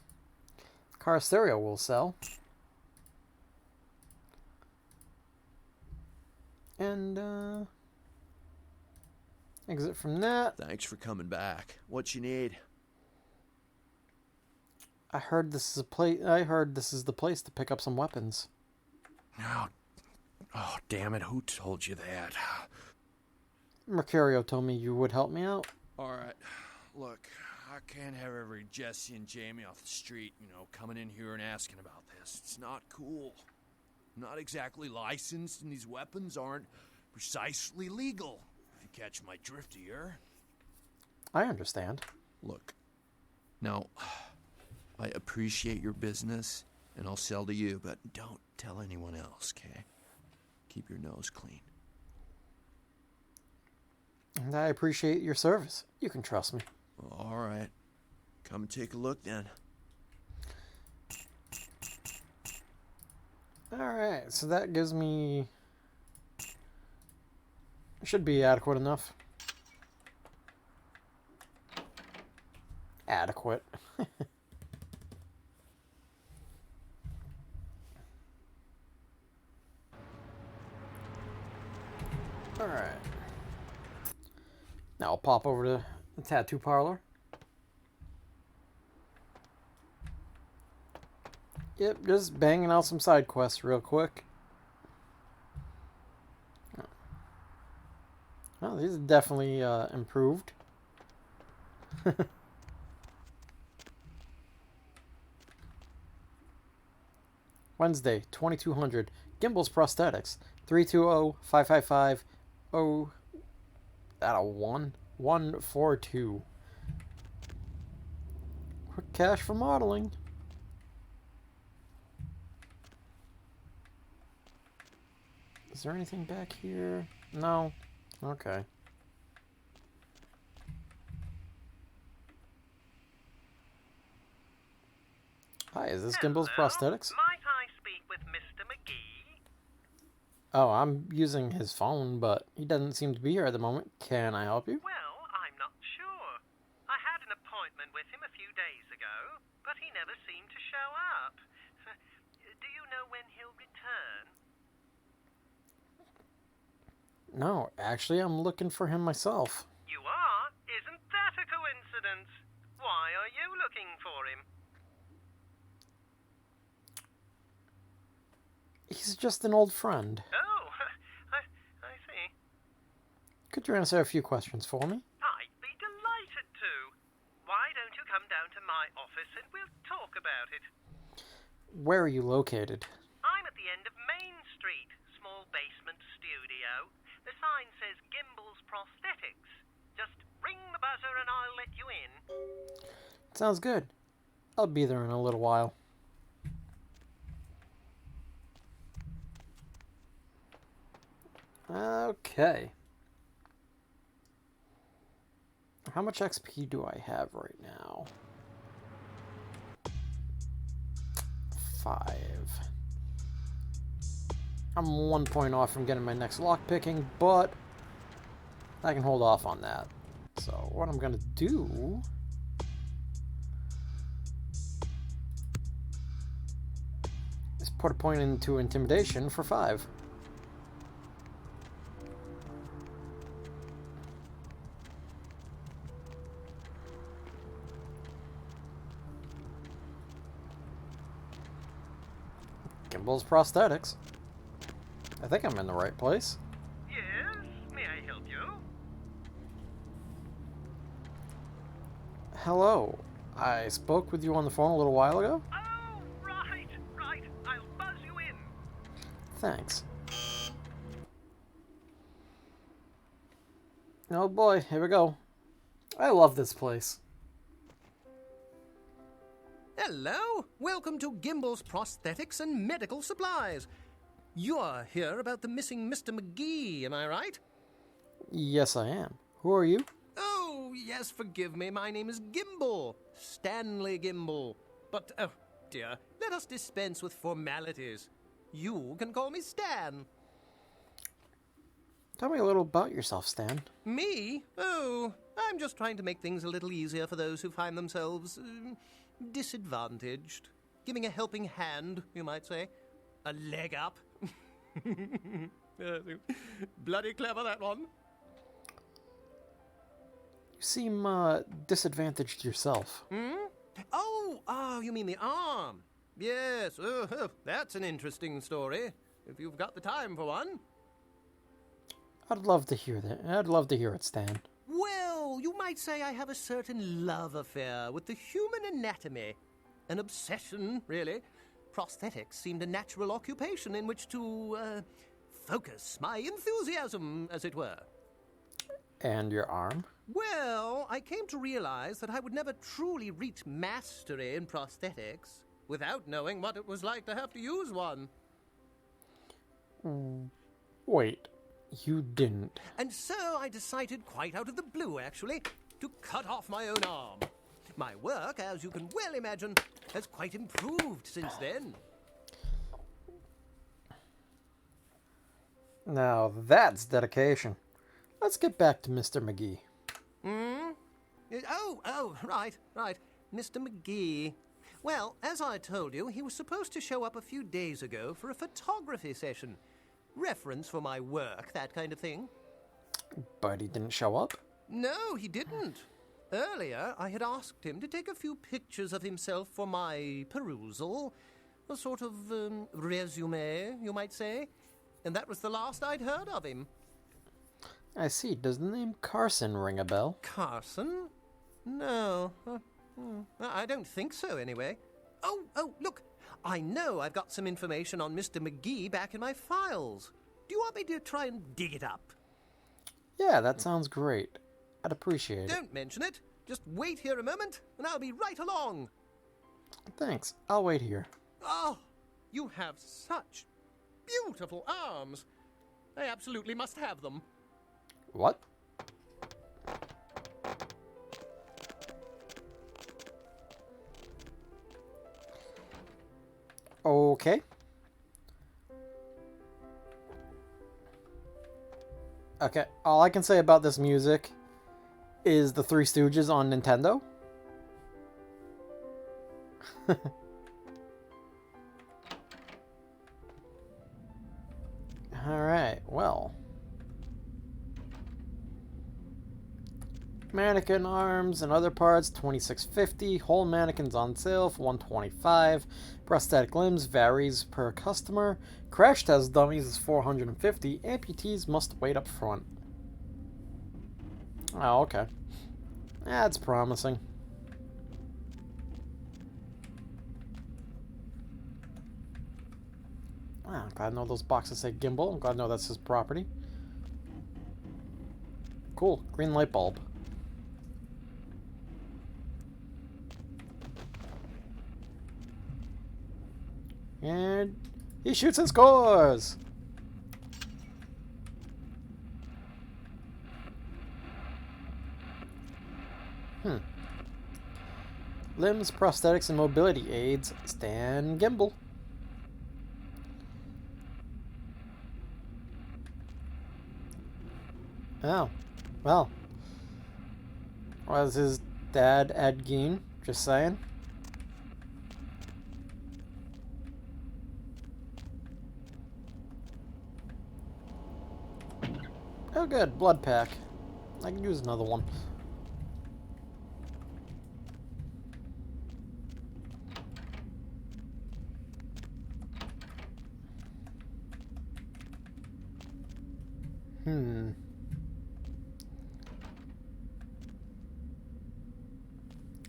Car stereo will sell. And, exit from that. Thanks for coming back. What you need? I heard this is the place to pick up some weapons. Oh, damn it. Who told you that? Mercurio told me you would help me out. Alright. Look, I can't have every Jesse and Jamie off the street, coming in here and asking about this. It's not cool. I'm not exactly licensed, and these weapons aren't precisely legal. If you catch my drift here. I understand. Look, now, I appreciate your business, and I'll sell to you, but don't tell anyone else, okay? Keep your nose clean. And I appreciate your service. You can trust me. All right. Come and take a look then. Alright, so that gives me... should be adequate enough. Adequate. Alright. Now I'll pop over to the tattoo parlor. Yep, just banging out some side quests real quick. Oh, these are definitely improved. Wednesday, 2200. Gimbals Prosthetics. 320-555-0... That a 142. Quick cash for modeling. Is there anything back here? No. Okay. Hi, is this Gimbals Prosthetics? Might I speak with Mr. McGee? Oh, I'm using his phone, but he doesn't seem to be here at the moment. Can I help you? Well, I'm not sure. I had an appointment with him a few days ago, but he never seemed to show up. Do you know when he'll return? No, actually, I'm looking for him myself. You are? Isn't that a coincidence? Why are you looking for him? He's just an old friend. Oh, I see. Could you answer a few questions for me? I'd be delighted to. Why don't you come down to my office and we'll talk about it? Where are you located? I'm at the end of Main Street, small basement studio. The sign says Gimbel's Prosthetics. Just ring the buzzer and I'll let you in. Sounds good. I'll be there in a little while. Okay. How much XP do I have right now? 5. I'm 1 point off from getting my next lockpicking, but I can hold off on that. So what I'm gonna do is put a point into intimidation for 5. Gimbel's Prosthetics. I think I'm in the right place. Yes, may I help you? Hello. I spoke with you on the phone a little while ago. Oh, right. I'll buzz you in. Thanks. Oh boy, here we go. I love this place. Hello! Welcome to Gimbel's Prosthetics and Medical Supplies. You're here about the missing Mr. McGee, am I right? Yes, I am. Who are you? Oh, yes, forgive me. My name is Gimbel. Stanley Gimbel. But, oh, dear, let us dispense with formalities. You can call me Stan. Tell me a little about yourself, Stan. Me? Oh, I'm just trying to make things a little easier for those who find themselves disadvantaged. Giving a helping hand, you might say. A leg up. Bloody clever, that one. You seem disadvantaged yourself. Hmm? Oh, you mean the arm? Yes, that's an interesting story, if you've got the time for one. I'd love to hear that. I'd love to hear it, Stan. Well, you might say I have a certain love affair with the human anatomy. An obsession, really. Prosthetics seemed a natural occupation in which to focus my enthusiasm, as it were. And your arm? Well, I came to realize that I would never truly reach mastery in prosthetics without knowing what it was like to have to use one. Wait, you didn't. And so I decided, quite out of the blue actually, to cut off my own arm. My work, as you can well imagine, has quite improved since then. Now that's dedication. Let's get back to Mr. McGee. Hmm? Oh, right. Mr. McGee. Well, as I told you, he was supposed to show up a few days ago for a photography session. Reference for my work, that kind of thing. But he didn't show up? No, he didn't. Earlier, I had asked him to take a few pictures of himself for my perusal. A sort of resume, you might say. And that was the last I'd heard of him. I see. Does the name Carson ring a bell? Carson? No. I don't think so, anyway. Oh, look. I know I've got some information on Mr. McGee back in my files. Do you want me to try and dig it up? Yeah, that sounds great. I'd appreciate it. Don't mention it. Just wait here a moment, and I'll be right along. Thanks. I'll wait here. Oh, you have such beautiful arms. I absolutely must have them. What? Okay. Okay, all I can say about this music is the Three Stooges on Nintendo. Alright, well. Mannequin arms and other parts, $26.50. Whole mannequins on sale for $125. Prosthetic limbs varies per customer. Crash test dummies is $450. Amputees must wait up front. Oh, okay. That's promising. Ah, I'm glad to know those boxes say Gimbal. I'm glad to know that's his property. Cool. Green light bulb. And he shoots and scores! Limbs, prosthetics, and mobility aids. Stan Gimbal. Oh. Well. Was his dad Ed Gein? Just saying. Oh good, blood pack. I can use another one.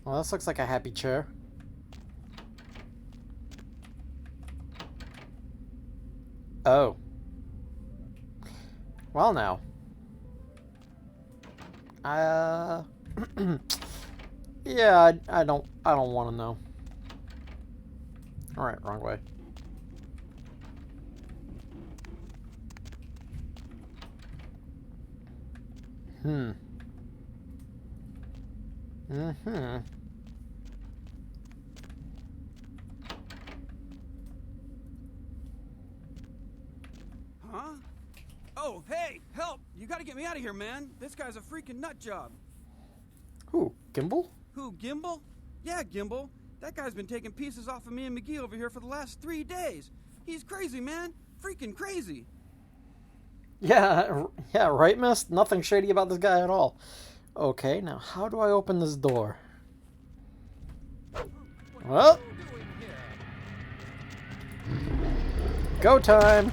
Well, this looks like a happy chair. Oh. Well now. Yeah, I don't want to know. All right, wrong way. Huh? Oh, hey, help! You gotta get me out of here, man. This guy's a freaking nut job. Who? Gimbal? Who, Gimbal? Yeah, Gimbal. That guy's been taking pieces off of me and McGee over here for the last 3 days. He's crazy, man. Freaking crazy. Yeah, right, miss? Nothing shady about this guy at all. Okay, now how do I open this door? Well, go time.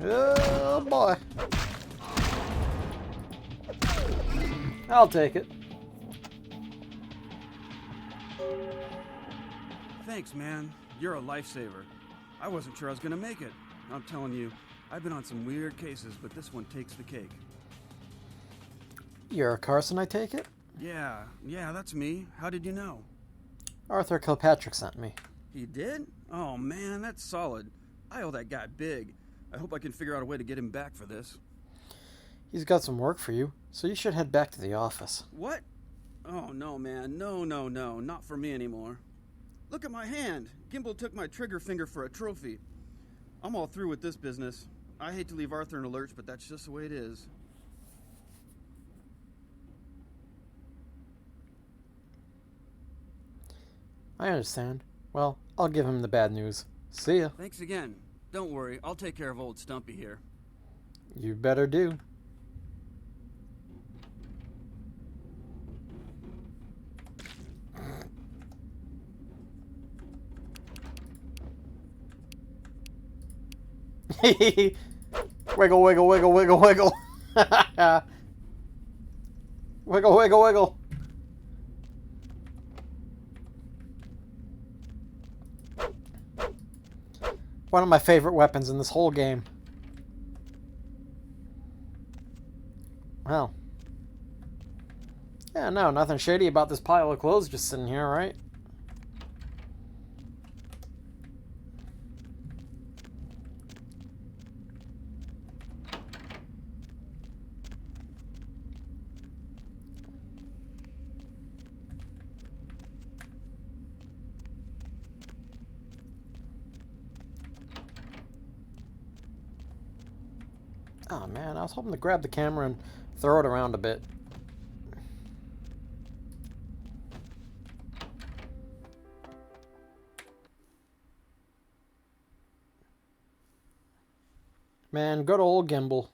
Oh boy. I'll take it. Thanks, man. You're a lifesaver. I wasn't sure I was gonna make it. I'm telling you, I've been on some weird cases, but this one takes the cake. You're Carson, I take it? Yeah, that's me. How did you know? Arthur Kilpatrick sent me. He did? Oh man, that's solid. I owe that guy big. I hope I can figure out a way to get him back for this. He's got some work for you, so you should head back to the office. What? Oh no, man. No, not for me anymore. Look at my hand. Gimbal took my trigger finger for a trophy. I'm all through with this business. I hate to leave Arthur in a lurch, but that's just the way it is. I understand. Well, I'll give him the bad news. See ya. Thanks again. Don't worry, I'll take care of old Stumpy here. You better do. Wiggle, wiggle, wiggle, wiggle, wiggle. Wiggle, wiggle, wiggle. One of my favorite weapons in this whole game. Well. Yeah, no, nothing shady about this pile of clothes just sitting here, right? Oh man, I was hoping to grab the camera and throw it around a bit. Man, good old gimbal.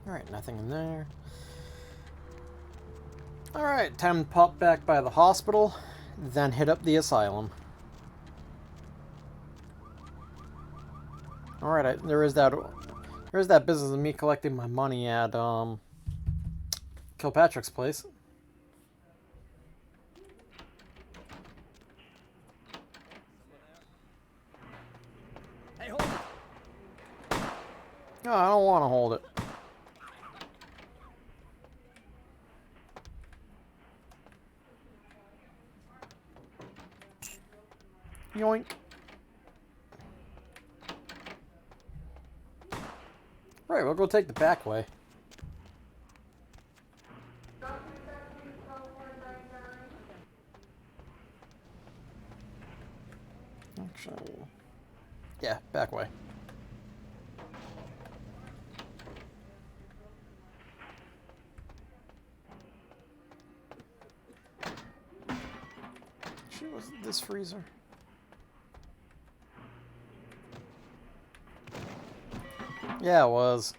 Alright, nothing in there. Alright, time to pop back by the hospital, then hit up the asylum. Alright, there's that business of me collecting my money at Kilpatrick's place. Hey, hold it. No, I don't want to hold it. Yoink. Right, we'll go take the back way. Actually, yeah, back way. Actually, was it this freezer? Yeah, it was.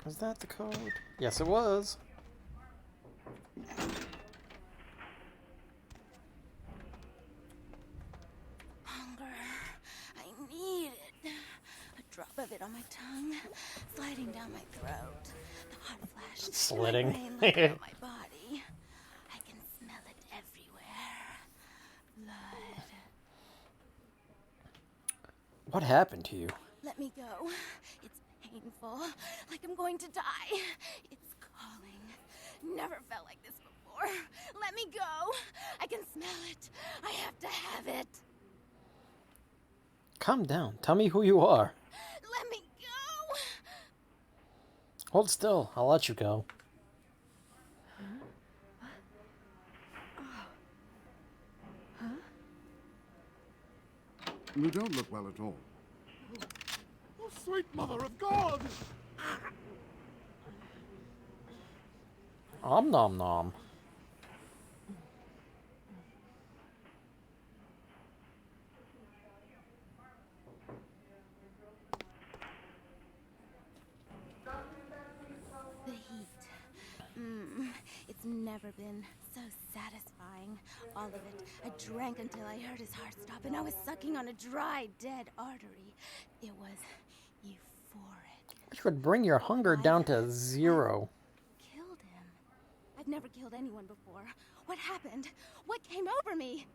Was that the code? Yes, it was. Hunger. I need it. A drop of it on my tongue, sliding down my throat. The hot flash Slitting. like rain on my body. I can smell it everywhere. Blood. What happened to you? Let me go. It's painful, like I'm going to die. It's calling. Never felt like this before. Let me go. I can smell it. I have to have it. Calm down. Tell me who you are. Let me go. Hold still. I'll let you go. You don't look well at all. Oh, sweet mother of God! Om nom nom. The heat. It's never been so satisfying. All of it. I drank until I heard his heart stop, and I was sucking on a dry, dead artery. It was euphoric. Which would bring your hunger down to 0. Killed him. I've never killed anyone before. What happened? What came over me?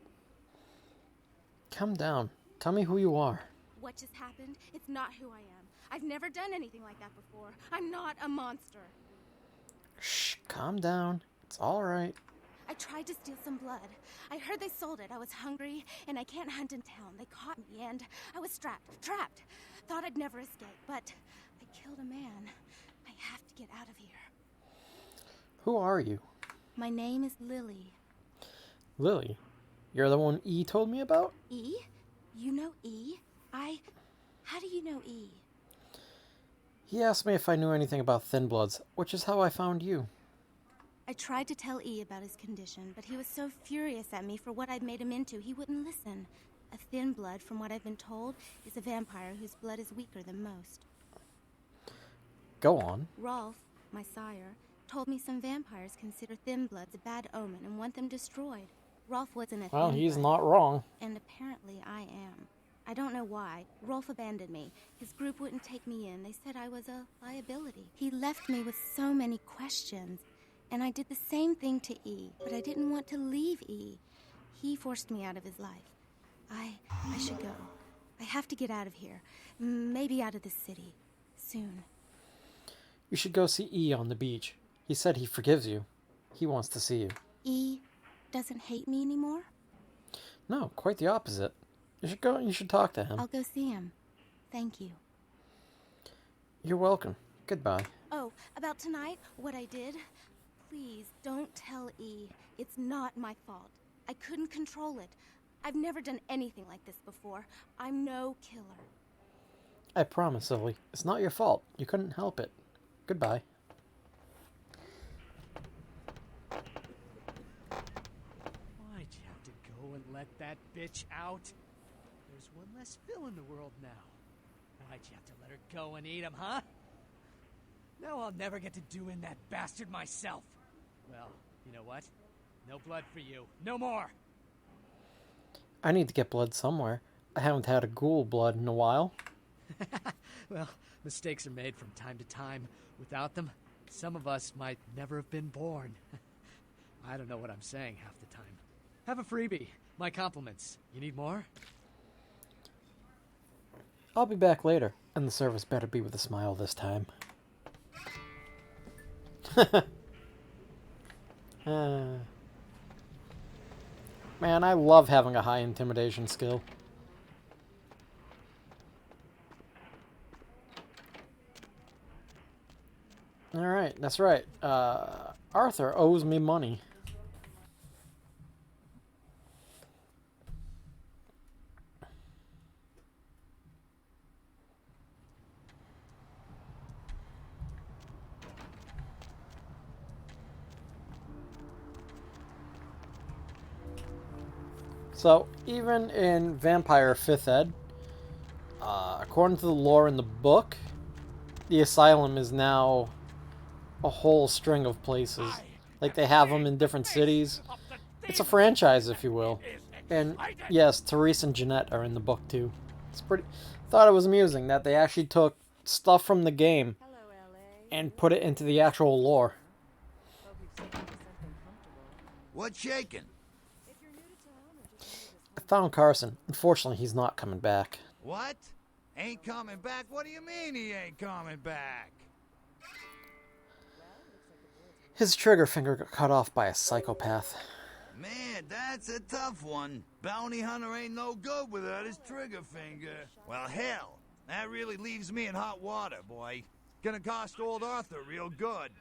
Calm down. Tell me who you are. What just happened? It's not who I am. I've never done anything like that before. I'm not a monster. Shh, calm down. It's alright. I tried to steal some blood. I heard they sold it. I was hungry, and I can't hunt in town. They caught me, and I was trapped. Thought I'd never escape, but I killed a man. I have to get out of here. Who are you? My name is Lily. Lily? You're the one E told me about? E? You know E? How do you know E? He asked me if I knew anything about Thin Bloods, which is how I found you. I tried to tell E about his condition, but he was so furious at me for what I'd made him into, he wouldn't listen. A Thin Blood, from what I've been told, is a vampire whose blood is weaker than most. Go on. Rolf, my sire, told me some vampires consider Thin Bloods a bad omen and want them destroyed. Rolf wasn't a Well, Thin he's Blood, not wrong. and apparently I am. I don't know why. Rolf abandoned me. His group wouldn't take me in. They said I was a liability. He left me with so many questions. And I did the same thing to E, but I didn't want to leave E. He forced me out of his life. I should go. I have to get out of here. Maybe out of the city. Soon. You should go see E on the beach. He said he forgives you. He wants to see you. E doesn't hate me anymore? No, quite the opposite. You should go. You should talk to him. I'll go see him. Thank you. You're welcome. Goodbye. Oh, about tonight, what I did? Please, don't tell E. It's not my fault. I couldn't control it. I've never done anything like this before. I'm no killer. I promise, Silly. It's not your fault. You couldn't help it. Goodbye. Why'd you have to go and let that bitch out? There's one less Phil in the world now. Why'd you have to let her go and eat him, huh? Now I'll never get to do in that bastard myself. Well, you know what? No blood for you. No more! I need to get blood somewhere. I haven't had a ghoul blood in a while. Well, mistakes are made from time to time. Without them, some of us might never have been born. I don't know what I'm saying half the time. Have a freebie. My compliments. You need more? I'll be back later, and the service better be with a smile this time. Man, I love having a high intimidation skill. Alright, that's right. Arthur owes me money. So, even in Vampire 5th Ed, according to the lore in the book, the asylum is now a whole string of places. Like, they have them in different cities. It's a franchise, if you will. And, yes, Therese and Jeanette are in the book, too. It's pretty... Thought it was amusing that they actually took stuff from the game and put it into the actual lore. What's shaking? I found Carson. Unfortunately, he's not coming back. What? Ain't coming back? What do you mean he ain't coming back? His trigger finger got cut off by a psychopath. Man, that's a tough one. Bounty hunter ain't no good without his trigger finger. Well, hell, that really leaves me in hot water, boy. Gonna cost old Arthur real good.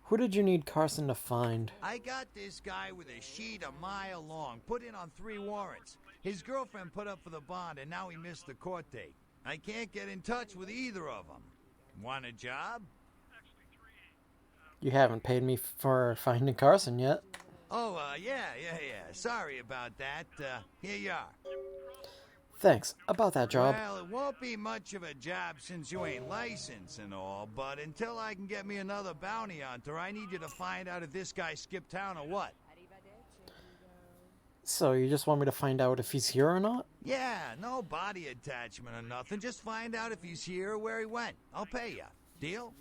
Who did you need Carson to find? I got this guy with a sheet a mile long, put in on 3 warrants. His girlfriend put up for the bond, and now he missed the court date. I can't get in touch with either of them. Want a job? You haven't paid me for finding Carson yet. Oh, yeah. Sorry about that. Here you are. Thanks. About that job. Well, it won't be much of a job since you ain't licensed and all, but until I can get me another bounty hunter, I need you to find out if this guy skipped town or what. So you just want me to find out if he's here or not? Yeah, no body attachment or nothing. Just find out if he's here or where he went. I'll pay you. Deal?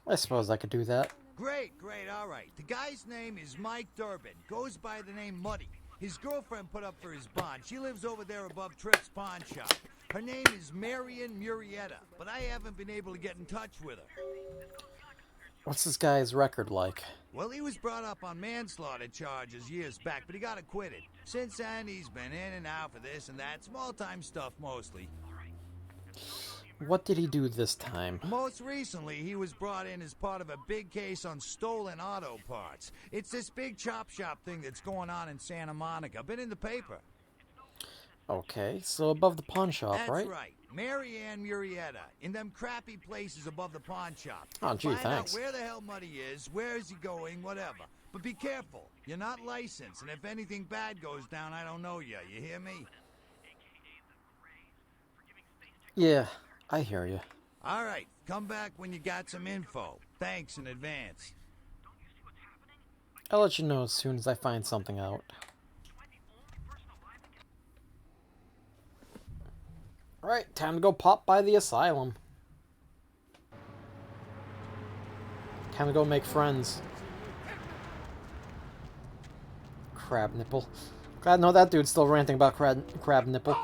I suppose I could do that. Great, all right. The guy's name is Mike Durbin. Goes by the name Muddy. His girlfriend put up for his bond. She lives over there above Tripp's pawn shop. Her name is Marion Murrieta, but I haven't been able to get in touch with her. What's this guy's record like? Well, he was brought up on manslaughter charges years back, but he got acquitted. Since then, he's been in and out for this and that. Small-time stuff, mostly. What did he do this time? Most recently, he was brought in as part of a big case on stolen auto parts. It's this big chop shop thing that's going on in Santa Monica. Been in the paper. Okay, so above the pawn shop, That's right? right. Mary Ann Murrieta. In them crappy places above the pawn shop. Oh, gee, Find thanks. out where the hell Muddy is, where is he going, whatever. But be careful. You're not licensed, and if anything bad goes down, I don't know you. You hear me? Yeah, I hear you. All right. Come back when you got some info. Thanks in advance. I'll let you know as soon as I find something out. Alright, time to go pop by the asylum. Time to go make friends. Crab nipple. Glad no, that dude's still ranting about crab nipple.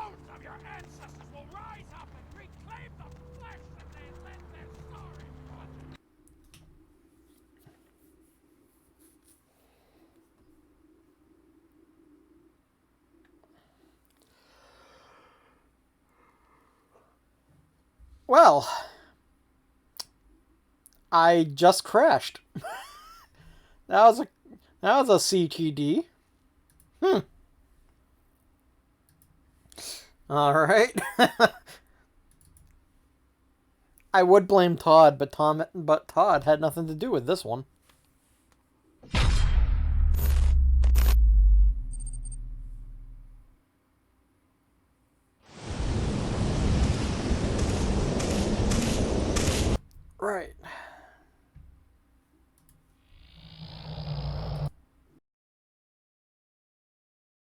Well, I just crashed. That was a CTD. All right. I would blame Todd, but Todd had nothing to do with this one. Right.